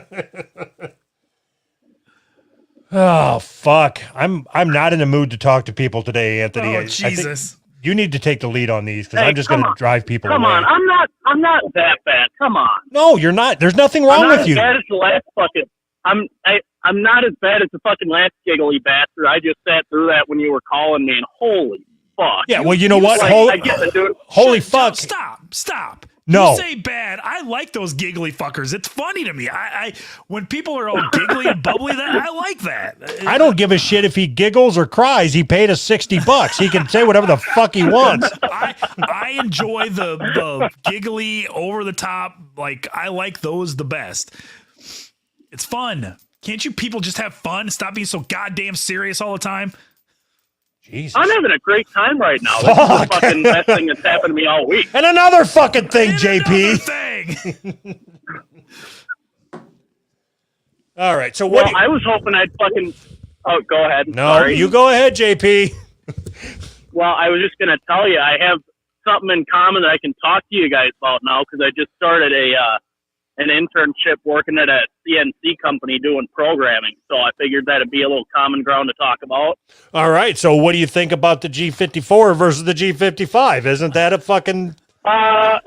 Oh fuck! I'm not in the mood to talk to people today, Anthony. Oh Jesus! You need to take the lead on these because I'm just going to drive people away. Come on, I'm not that bad. Come on. No, you're not. There's nothing wrong with you. I'm not as bad as the last fucking. I'm not as bad as the fucking last giggly bastard. I just sat through that when you were calling me, and holy fuck. Yeah, well, you know what? Holy fuck! Stop. No. You say bad. I like those giggly fuckers. It's funny to me. I when people are all giggly and bubbly, I like that. I don't give a shit if he giggles or cries. He paid us $60. He can say whatever the fuck he wants. I enjoy the giggly, over the top. Like, I like those the best. It's fun. Can't you people just have fun? Stop being so goddamn serious all the time. Jesus. I'm having a great time right now. This is the fucking best thing that's happened to me all week. And another fucking thing, JP. Thing. All right. So what? Well, I was hoping I'd fucking. Oh, go ahead. No, Sorry. You go ahead, JP. Well, I was just gonna tell you I have something in common that I can talk to you guys about now because I just started an internship working at a CNC company doing programming. So I figured that'd be a little common ground to talk about. All right. So what do you think about the G54 versus the G55? Isn't that a fucking... Well,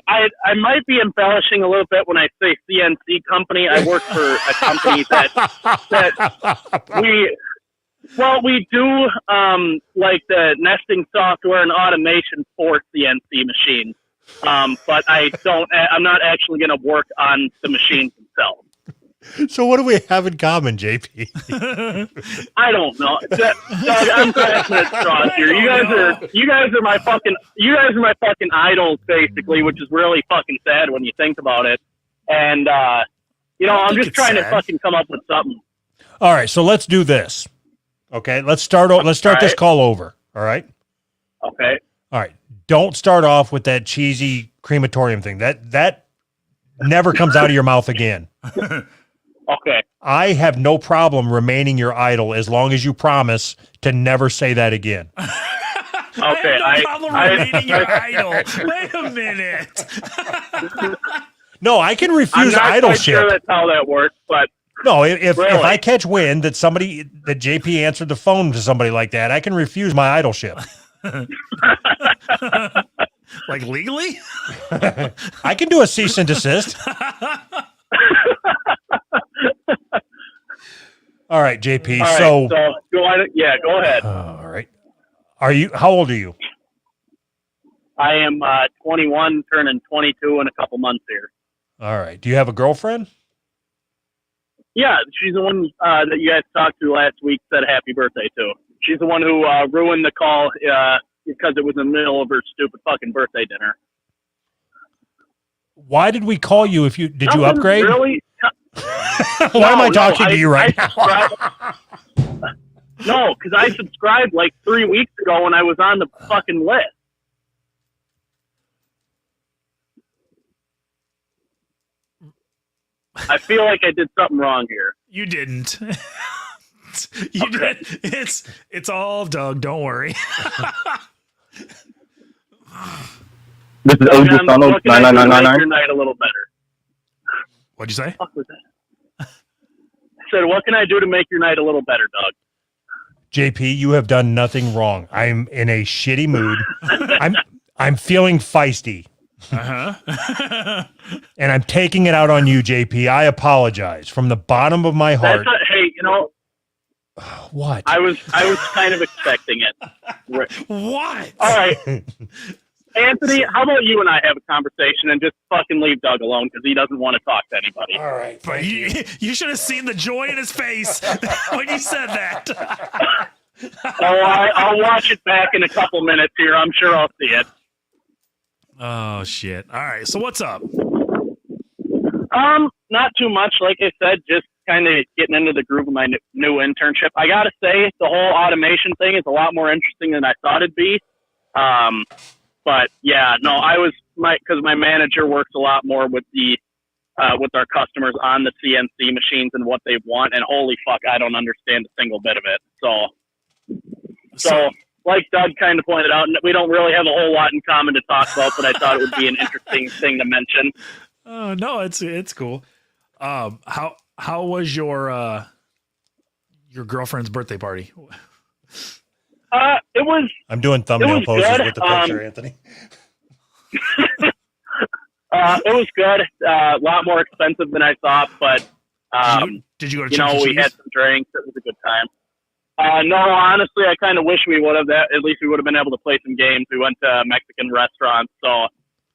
I might be embellishing a little bit when I say CNC company. I work for a company that we do like the nesting software and automation for CNC machines. But I'm not actually going to work on the machines themselves. So what do we have in common, JP? I don't know. Doug, I'm grasping at straws here. You guys are my fucking idols, basically, which is really fucking sad when you think about it. And I'm just trying to fucking come up with something. All right, so let's do this. Okay, let's start this call over. All right. Okay. All right. Don't start off with that cheesy crematorium thing. That never comes out of your mouth again. Okay. I have no problem remaining your idol as long as you promise to never say that again. Okay. I have no problem remaining your idol. Wait a minute. No, I can I'm refuse not quite idolship. sure that's how that works, but No, if Really? I catch wind that JP answered the phone to somebody like that, I can refuse my idolship. Like legally? I can do a cease and desist. All right, JP. all right. So Go ahead. all right. How old are you? I am 21, turning 22 in a couple months here. All right. Do you have a girlfriend? Yeah, she's the one that you guys talked to last week. Said happy birthday to. She's the one who ruined the call because it was in the middle of her stupid fucking birthday dinner. Why did we call you? Did you Nothing upgrade? Really? Why am I talking to you right now? No, because I subscribed like 3 weeks ago when I was on the fucking list. I feel like I did something wrong here. You didn't. You did. It's all Doug. Don't worry. This is John, OG Donald what can I do to make 9999. your night a little better? What'd you say? Fuck was that? I said, what can I do to make your night a little better, Doug? JP, you have done nothing wrong. I'm in a shitty mood. I'm feeling feisty. Uh-huh. And I'm taking it out on you, JP. I apologize from the bottom of my heart. Hey, What? I was kind of expecting it. Right. What? All right. Anthony, how about you and I have a conversation and just fucking leave Doug alone because he doesn't want to talk to anybody. All right. But you should have seen the joy in his face when you said that. I'll watch it back in a couple minutes here. I'm sure I'll see it. Oh shit! All right, so what's up? Not too much. Like I said, just kind of getting into the groove of my new internship. I gotta say, the whole automation thing is a lot more interesting than I thought it'd be. But yeah, no, because my manager works a lot more with with our customers on the CNC machines and what they want, and holy fuck, I don't understand a single bit of it. So like Doug kind of pointed out, we don't really have a whole lot in common to talk about, but I thought it would be an interesting thing to mention. No, it's cool. How was your girlfriend's birthday party? It was. I'm doing thumbnail poses good. with the picture, Anthony. It was good. A lot more expensive than I thought, but did you go to Chuck E. we Cheese? had some drinks. It was a good time. No, honestly, I kind of wish we would have. At least we would have been able to play some games. We went to a Mexican restaurant, so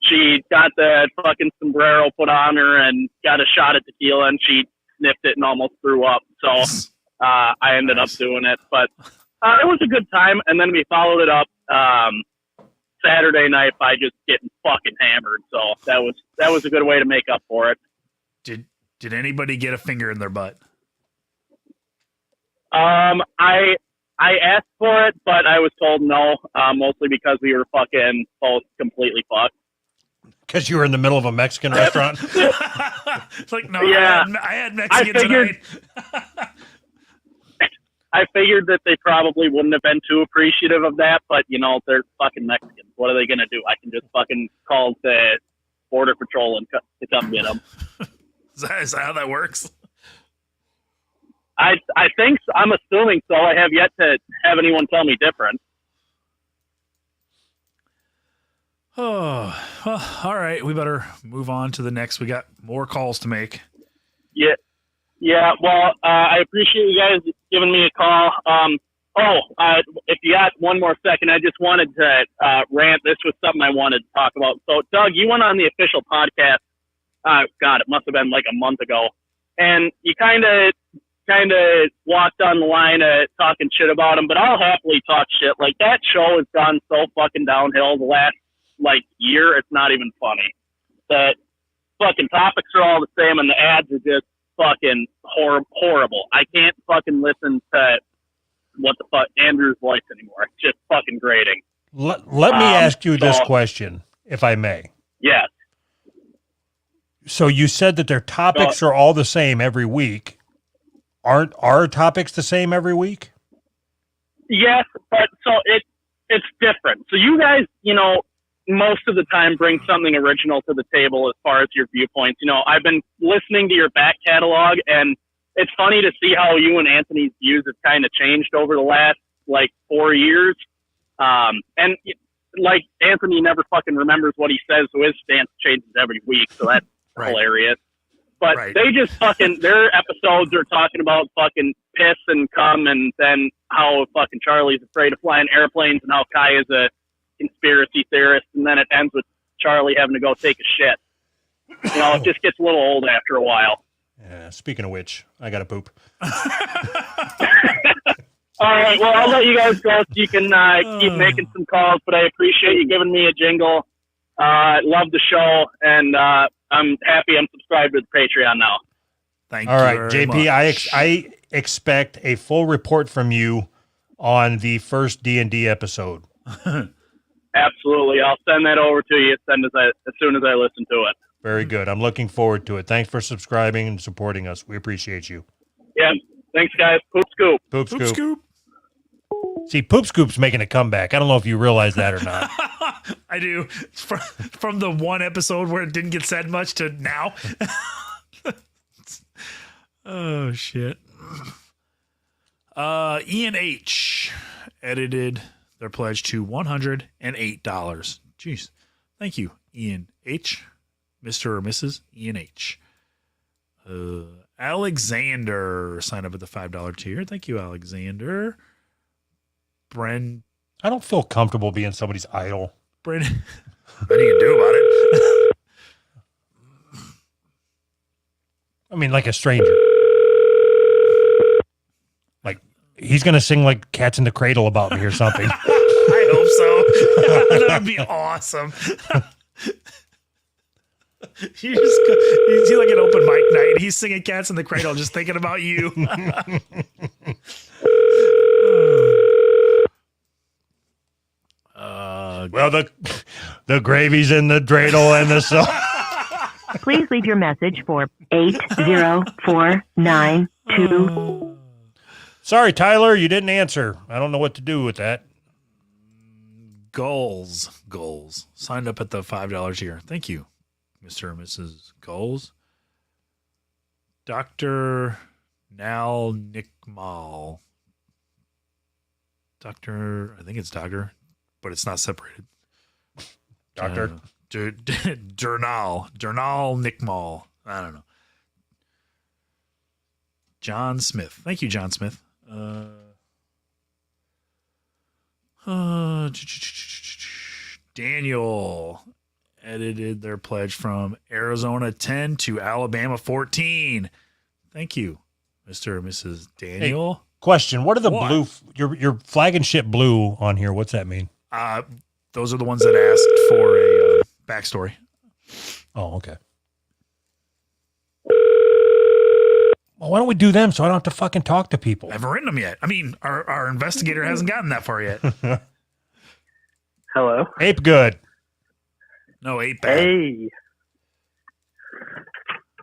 she got the fucking sombrero put on her and got a shot at tequila, and she sniffed it and almost threw up. So I ended up doing it, but it was a good time. And then we followed it up Saturday night by just getting fucking hammered. So that was a good way to make up for it. Did anybody get a finger in their butt? I asked for it, but I was told no, mostly because we were fucking both completely fucked. Because you were in the middle of a Mexican restaurant? It's like, no, Yeah. I had Mexican tonight. I figured that they probably wouldn't have been too appreciative of that, but, they're fucking Mexicans. What are they going to do? I can just fucking call the Border Patrol and to come get them. Is that how that works? I think so. I'm assuming so. I have yet to have anyone tell me different. Oh, well, all right. We better move on to the next. We got more calls to make. Yeah. Well, I appreciate you guys giving me a call. If you got one more second, I just wanted to rant. This was something I wanted to talk about. So, Doug, you went on the official podcast. God, it must have been like a month ago. and you kind of walked on the line of talking shit about him, but I'll happily talk shit. Like, that show has gone so fucking downhill the last, like, year, it's not even funny. The fucking topics are all the same, and the ads are just fucking horrible. I can't fucking listen to what the fuck Andrew's voice anymore. It's just fucking grating. Let me ask you this question, if I may. Yes. So you said that their topics are all the same every week. Aren't our topics the same every week? Yes, but so it's different. So you guys, you know, most of the time bring something original to the table as far as your viewpoints. You know, I've been listening to your back catalog, and it's funny to see how you and Anthony's views have kind of changed over the last, like, 4 years. And, like, Anthony never fucking remembers what he says, so his stance changes every week, so that's hilarious. But they just fucking, their episodes are talking about fucking piss and cum, and then how fucking Charlie's afraid of flying airplanes, and how Kai is a conspiracy theorist, and then it ends with Charlie having to go take a shit. You know, it just gets a little old after a while. Yeah, speaking of which, I got to poop. All right, well, I'll let you guys go so you can keep making some calls, but I appreciate you giving me a jingle. I love the show, and I'm happy I'm subscribed to the Patreon now. Thank All you. right, very JP, much. I expect a full report from you on the first D&D episode. Absolutely. I'll send that over to you as soon as I listen to it. Very good. I'm looking forward to it. Thanks for subscribing and supporting us. We appreciate you. Yeah. Thanks, guys. Poop scoop. Poop scoop. See, Poop Scoop's making a comeback. I don't know if you realize that or not. I do. From the one episode where it didn't get said much to now. Oh, shit. Ian H. edited their pledge to $108. Jeez. Thank you, Ian H. Mr. or Mrs. Ian H. Alexander signed up at the $5 tier. Thank you, Alexander. I don't feel comfortable being somebody's idol. Nothing you can do about it. I mean, like a stranger. Like, he's going to sing like Cats in the Cradle about me or something. I hope so. That would be awesome. You see like an open mic night. He's singing Cats in the Cradle, just thinking about you. Well, the gravy's in the dreidel and the salt. Please leave your message for 80492. Sorry, Tyler, you didn't answer. I don't know what to do with that. Goals. Signed up at the $5 tier. Thank you, Mr. and Mrs. Goals. Dr. Nal Nickmal. I think it's Doctor, but it's not separated. Doctor? Dernal Nickmal. I don't know. John Smith. Thank you, John Smith. Daniel edited their pledge from Arizona 10 to Alabama 14. Thank you, Mr. and Mrs. Daniel. Hey, question. What are the blue, your flag and ship blue on here? What's that mean? Those are the ones that asked for a backstory. Oh, okay. Well, why don't we do them so I don't have to fucking talk to people? I haven't written them yet. I mean, our investigator hasn't gotten that far yet. Hello. Ape good. No, ape bad. Hey.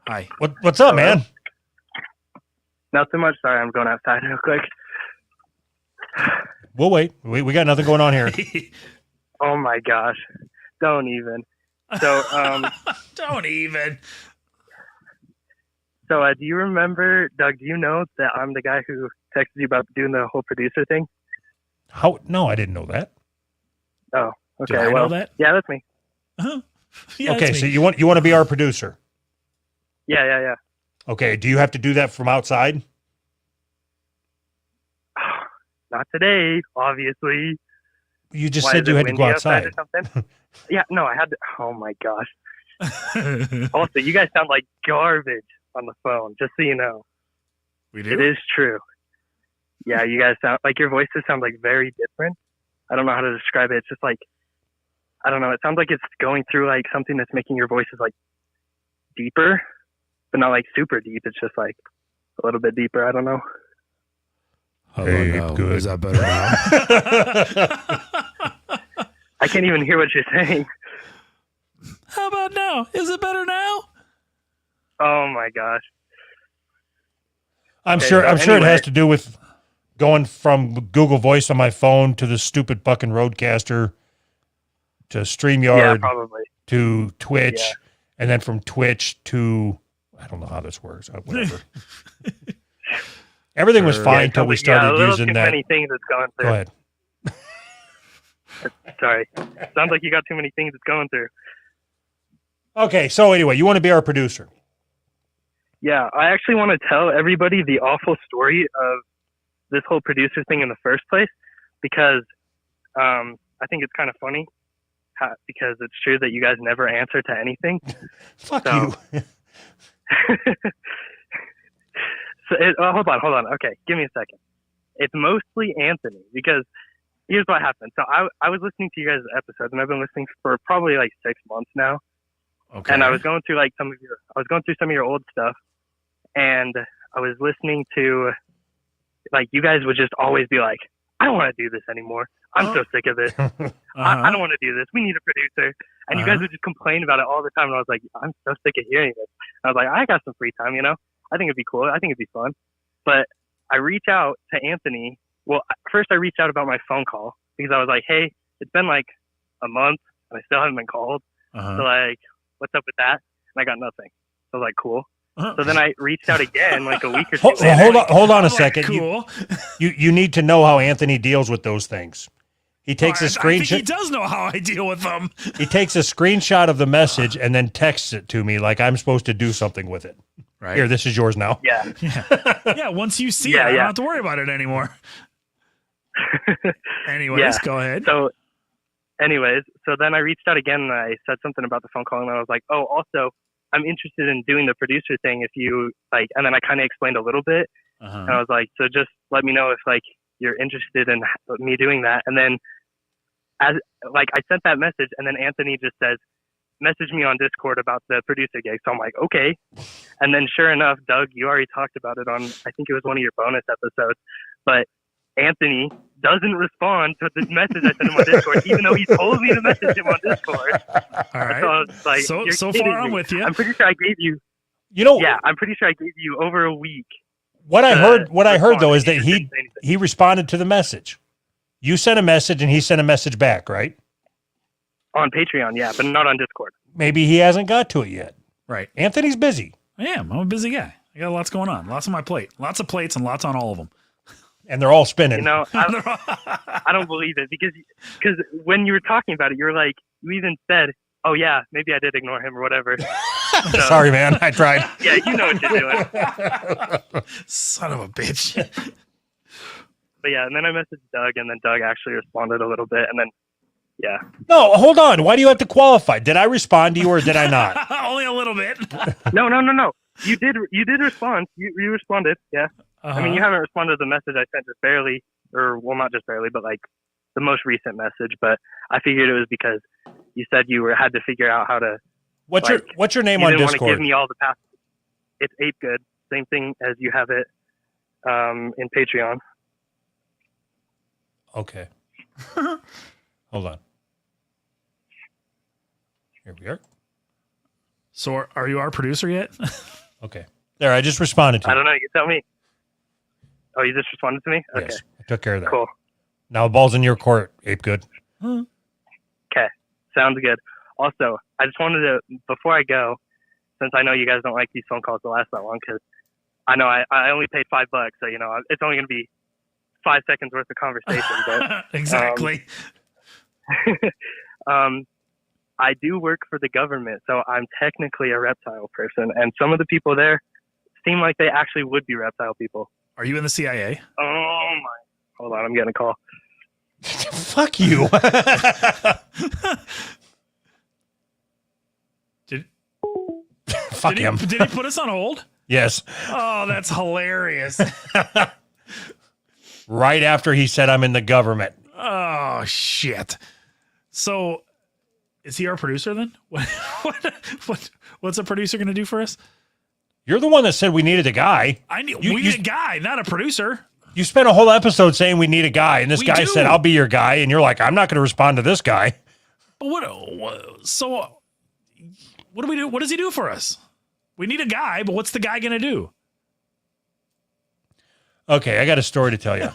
Hi. What's up, man? Not too much. Sorry, I'm going outside real quick. We'll wait. We got nothing going on here. Oh my gosh. Don't even. So, Don't even. So, do you remember, Doug, do you know that I'm the guy who texted you about doing the whole producer thing? How? No, I didn't know that. Oh, okay. Did I well, know that? Yeah, that's me. Uh-huh. Yeah, okay, that's so me. you want to be our producer? Yeah. Okay, do you have to do that from outside? Not today, obviously. You just Why, said is you it had to go windy outside. or something? Yeah, no, I had to. Oh my gosh. Also, you guys sound like garbage. on the phone, just so you know. We do? It is true. Yeah, you guys sound like your voices sound like very different. I don't know how to describe it. It's just like, I don't know. It sounds like it's going through like something that's making your voices like deeper, but not like super deep. It's just like a little bit deeper. I don't know. Hey, good. Is that better now? I can't even hear what you're saying. How about now? Is it better now? Oh my gosh. I'm Okay, sure so it has anyway. to do with going from Google Voice on my phone to the stupid fucking Roadcaster to Yeah, StreamYard probably. to Twitch, Yeah. and then from Twitch to I don't know how this works. Whatever. Everything was fine until we a started little using too that. many things it's going through. Go ahead. Sorry. Sounds like you got too many things it's going through. Okay, so anyway, you want to be our producer? Yeah, I actually want to tell everybody the awful story of this whole producer thing in the first place because I think it's kind of funny because it's true that you guys never answer to anything. Fuck you. Hold on. Okay, give me a second. It's mostly Anthony because here's what happened. So I was listening to you guys' episodes and I've been listening for probably like 6 months now. Okay. And I was going through some of your old stuff, and I was listening to like you guys would just always be like, I don't want to do this anymore. I'm so sick of it. I don't want to do this. We need a producer. And you guys would just complain about it all the time. And I was like, I'm so sick of hearing this. And I was like, I got some free time, you know? I think it'd be cool. I think it'd be fun. But I reach out to Anthony. Well, first I reached out about my phone call because I was like, hey, it's been like a month and I still haven't been called. So like, what's up with that? And I got nothing. So I was like, cool. So then I reached out again like a week or two later. Hold on a second. Cool. You need to know how Anthony deals with those things. He takes a I think he screenshot. does know how I deal with them. He takes a screenshot of the message and then texts it to me like I'm supposed to do something with it. Right. Here, this is yours now. Yeah. Yeah, once you see it, I don't have to worry about it anymore. Anyways, go ahead. So then I reached out again and I said something about the phone call and I was like, oh, also, I'm interested in doing the producer thing if you like, and then I kind of explained a little bit and I was like, so just let me know if like you're interested in me doing that. And then as like I sent that message and then Anthony just says, message me on Discord about the producer gig. So I'm like, okay. And then sure enough, Doug, you already talked about it on, I think it was one of your bonus episodes, but Anthony doesn't respond to this message I sent him on Discord, even though he told me to message him on Discord. All right. So I was like, so kidding far I'm me. with you. I'm pretty sure I gave you. Yeah, I'm pretty sure I gave you over a week. What I heard though is that he responded to the message. You sent a message and he sent a message back, right? On Patreon, yeah, but not on Discord. Maybe he hasn't got to it yet. Right. Anthony's busy. I am. I'm a busy guy. I got lots going on. Lots on my plate. Lots of plates and lots on all of them. And they're all spinning. You know, I don't believe it because when you were talking about it, you were like, you even said, oh yeah, maybe I did ignore him or whatever. So, sorry, man. I tried. Yeah, you know what you're doing. Son of a bitch. But yeah, and then I messaged Doug, and then Doug actually responded a little bit, and then yeah. No, hold on. Why do you have to qualify? Did I respond to you or did I not? Only a little bit. No. You did respond. You responded. Yeah. I mean, you haven't responded to the message I sent just barely, or well, not just barely, but like the most recent message. But I figured it was because you said you had to figure out how to. What's your name you on didn't Discord? want to give me all the passwords. It's Ape Good. Same thing as you have it in Patreon. Okay. Hold on. Here we are. So are you our producer yet? Okay. There, I just responded to you. I don't know. You tell me. Oh, you just responded to me? Okay. Yes, I took care of that. Cool. Now the ball's in your court, Ape Good. Okay. Sounds good. Also, I just wanted to, before I go, since I know you guys don't like these phone calls to last that long, because I know I only paid $5, so, you know, it's only going to be 5 seconds worth of conversation. But exactly. I do work for the government, so I'm technically a reptile person, and some of the people there seem like they actually would be reptile people. Are you in the CIA? Oh my! Hold on, I'm getting a call. Fuck you. Fuck him. Did he put us on hold? Yes. Oh, that's hilarious. Right after he said I'm in the government. Oh, shit. So, is he our producer then? What's a producer going to do for us? You're the one that said we needed a guy. We need a guy, not a producer. You spent a whole episode saying we need a guy, and this guy said, I'll be your guy, and you're like, I'm not going to respond to this guy. But so what do we do? What does he do for us? We need a guy, but what's the guy going to do? Okay, I got a story to tell you.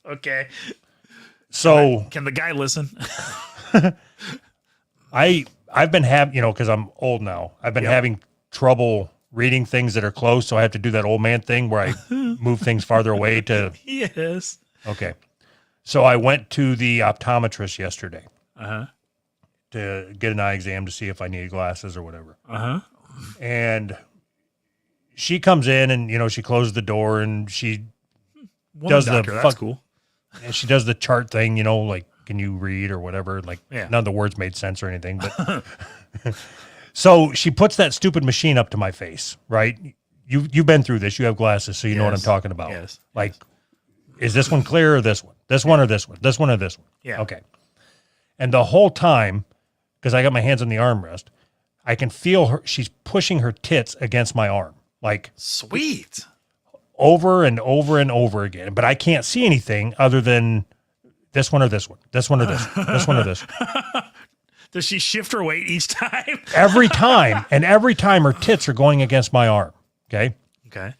Okay. So can the guy listen? I've been having, because I'm old now, I've been having trouble reading things that are close, so I have to do that old man thing where I move things farther away to. Yes. Okay. So I went to the optometrist yesterday to get an eye exam to see if I needed glasses or whatever. And she comes in and, she closes the door and she does that's cool. And she does the chart thing, like, can you read or whatever? Like, none of the words made sense or anything, but so she puts that stupid machine up to my face, right? You've been through this. You have glasses, so you know what I'm talking about. Yes. Like, is this one clear or this one? This one or this one? This one or this one? Yeah. Okay. And the whole time, because I got my hands on the armrest, I can feel her. She's pushing her tits against my arm, like sweet, over and over and over again. But I can't see anything other than this one or this one, this one or this, this one or this. Does she shift her weight each time? Every time. And every time her tits are going against my arm. Okay. Okay.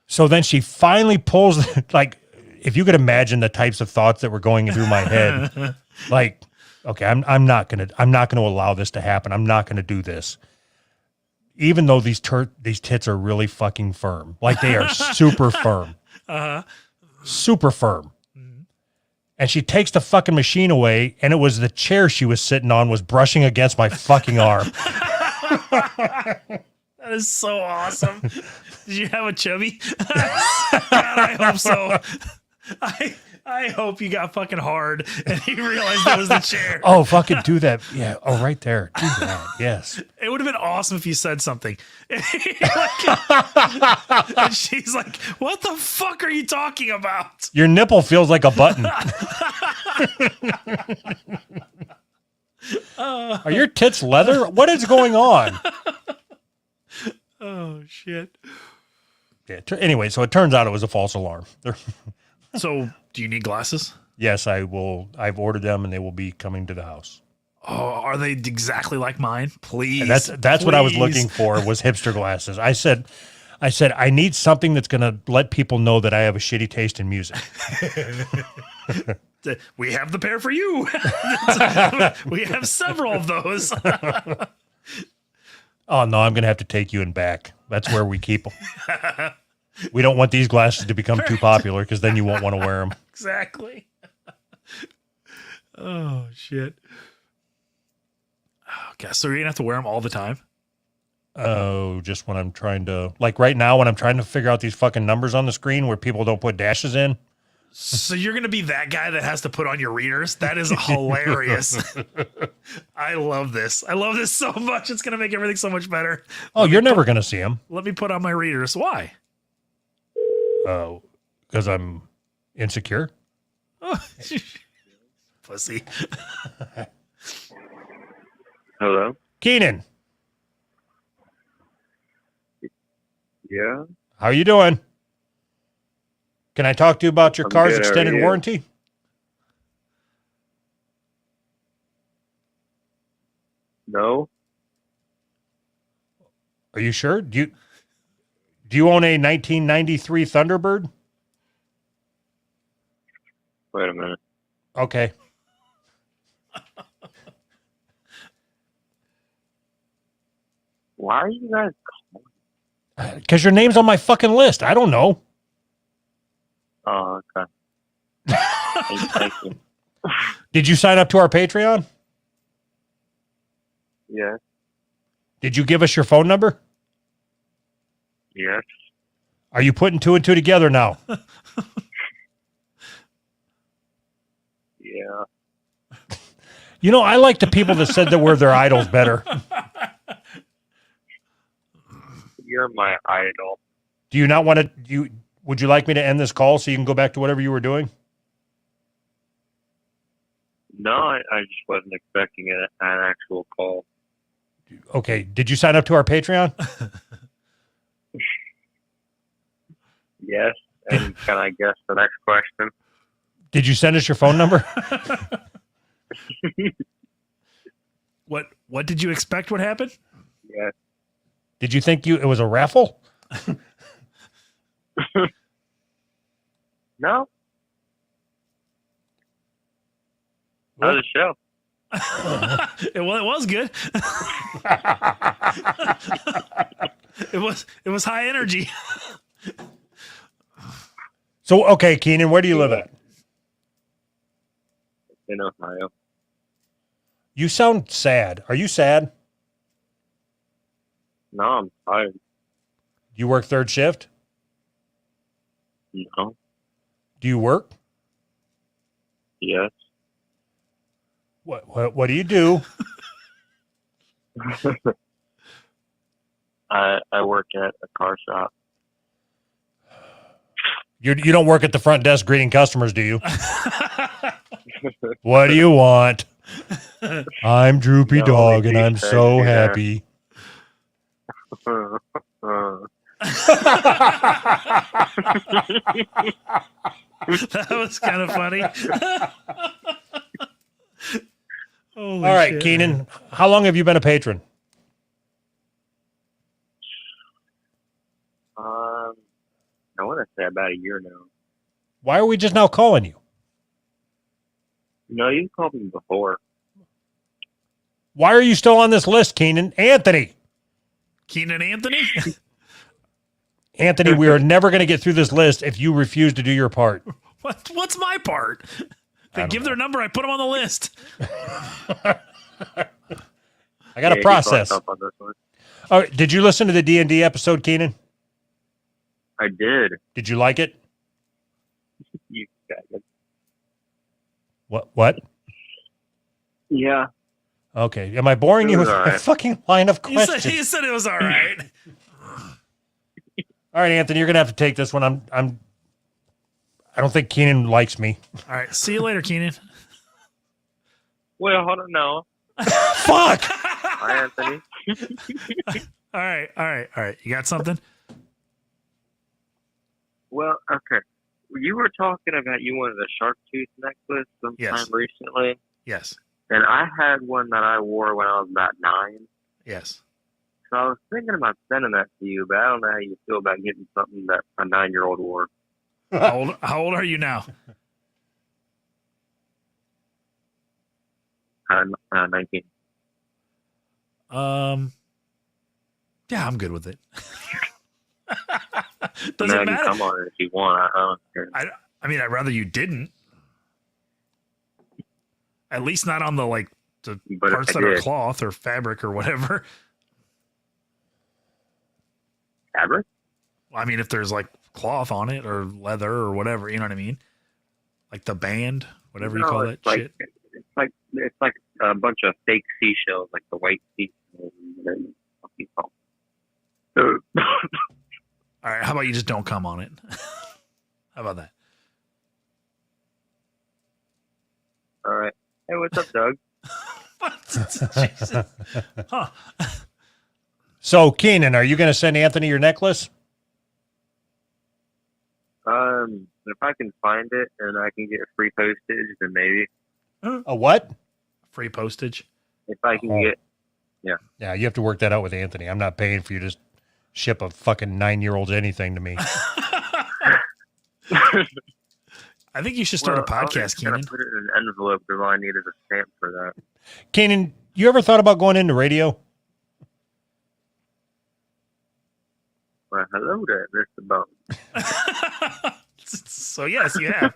So then she finally pulls, like, if you could imagine the types of thoughts that were going through my head, like, okay, I'm not gonna allow this to happen. I'm not gonna do this. Even though these tits are really fucking firm. Like, they are super firm. Super firm. And she takes the fucking machine away, and it was the chair she was sitting on was brushing against my fucking arm. That is so awesome. Did you have a chubby? God, I hope so. I hope you got fucking hard and you realized that was the chair. Oh, fucking do that. Yeah. Oh, right there. Do that. Yes. It would have been awesome if you said something. And she's like, what the fuck are you talking about? Your nipple feels like a button. Are your tits leather? What is going on? Oh, shit. Yeah, anyway, so it turns out it was a false alarm. So, do you need glasses? Yes, I will. I've ordered them, and they will be coming to the house. Oh, are they exactly like mine? Please. And that's what I was looking for, was hipster glasses. I said, I need something that's going to let people know that I have a shitty taste in music. We have the pair for you. We have several of those. Oh, no, I'm going to have to take you in back. That's where we keep them. We don't want these glasses to become too popular, because then you won't want to wear them. Exactly. Oh, shit. Okay, so you're going to have to wear them all the time? Oh, just when I'm trying to, like right now, when I'm trying to figure out these fucking numbers on the screen where people don't put dashes in. So you're going to be that guy that has to put on your readers? That is hilarious. I love this. I love this so much. It's going to make everything so much better. Oh, you're never going to see them. Let me put on my readers. Why? Oh, because I'm insecure. Oh, pussy. Hello? Keenan. Yeah? How you doing? Can I talk to you about your I'm car's good, how are extended you? warranty? No? Are you sure? Do you own a 1993 Thunderbird? Wait a minute. Okay. Why are you guys Because your name's on my fucking list. I don't know. Oh, okay. Thank you. Did you sign up to our Patreon? Yes. Did you give us your phone number? Yes. Are you putting two and two together now? Yeah. You know, I like the people that said that we're their idols better. You're my idol. Do you not want to? Would you like me to end this call so you can go back to whatever you were doing? No, I just wasn't expecting an actual call. Okay. Did you sign up to our Patreon? Yes. And can I guess the next question? Did you send us your phone number? What did you expect would happen? Yes. Did you think it was a raffle? No. How's the show? It was good. It was high energy. So, okay, Keenan, where do you live at? In Ohio. You sound sad. Are you sad? No, I'm tired. You work third shift? No. Do you work? Yes. What do you do? I work at a car shop. You don't work at the front desk greeting customers, do you? What do you want? I'm Droopy No, Dog, they and do I'm say so do that. happy. That was kind of funny. Holy All right, shit, Keenan, man. how long have you been a patron? I want to say about a year now. Why are we just now calling you? No, you called me before. Why are you still on this list, Keenan? Anthony. Keenan Anthony? Anthony, we are never going to get through this list if you refuse to do your part. What's my part? They give their number, I put them on the list. I got a process. Up on this one. All right, did you listen to the D&D episode, Keenan? I did. Did you like it? You got it. What? Yeah. Okay. Am I boring It you was with all a right. fucking line of He questions? said it was all right. All right, Anthony, you're going to have to take this one. I don't think Keenan likes me. All right. See you later, Keenan. Well, hold on now. Fuck! Hi, Anthony. All right. You got something? Well, okay. You were talking about you wanted a shark tooth necklace sometime Yes. recently. Yes. And I had one that I wore when I was about 9. Yes. So I was thinking about sending that to you, but I don't know how you feel about getting something that a 9-year-old wore. How old are you now? 19. Yeah, I'm good with it. I Doesn't can matter. come on it if you want. I don't care. I mean, I'd rather you didn't. At least not on the But parts if I that are did. cloth or fabric or whatever. Fabric? I mean, if there's cloth on it or leather or whatever, you know what I mean? Like the band, whatever you No, call that it's like, shit. It's like a bunch of fake seashells, like the white seashells. Whatever the fuck you call them. All right, how about you just don't come on it? How about that? All right. Hey, what's up, Doug? Jesus. Huh. So, Keenan, are you going to send Anthony your necklace? If I can find it and I can get free postage, then maybe. A what? Free postage. If I can get, yeah. Yeah, you have to work that out with Anthony. I'm not paying for you to ship a fucking 9-year-old's anything to me. I think you should start a I was podcast, just gonna Keenan. put it in an envelope because I needed a stamp for that. Keenan, you ever thought about going into radio? Well, hello there, Mr. Bone. So yes, you have.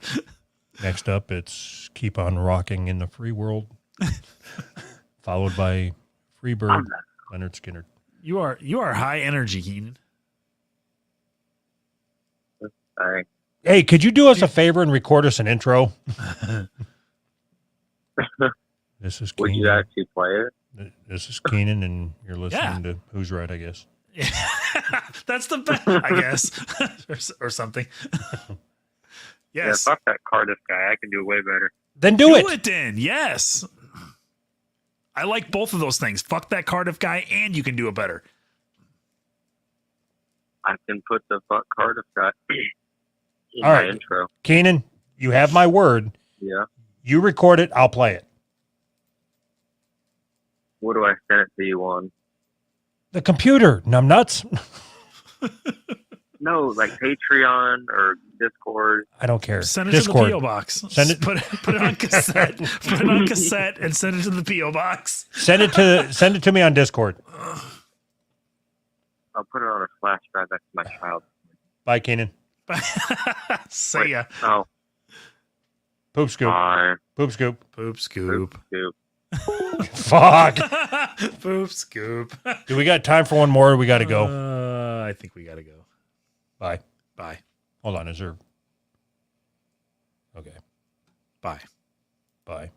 Next up, it's Keep on Rocking in the Free World, followed by Freebird, Leonard Skinner. You are high energy, Keenan. All right. Hey, could you do us a favor and record us an intro? This is Would you Keenan. actually play it? This is Keenan, and you're listening Yeah. to Who's Right, I guess. That's the best, I guess, or something. Yeah, Yes. fuck that Cardiff guy. I can do way better. Then do it. Do it then. Yes. I like both of those things. Fuck that Cardiff guy, and you can do it better. I can put the fuck Cardiff guy in All my right. intro. Keenan, you have my word. Yeah. You record it. I'll play it. What do I send it to you on? The computer, numbnuts. No, like Patreon or Discord. I don't care. Send it Discord. to the PO box. Send it. Put it on cassette. Put it on cassette and send it to the PO box. Send it to me on Discord. I'll put it on a flash drive next to my child. Bye, Keenan. See ya. Oh, Poop scoop. bye. Poop scoop. Poop scoop. Scoop. Fuck. Poop scoop. Do we got time for one more? Or we got to go. I think we got to go. Bye. Bye. Hold on. Is there? Okay. Bye. Bye.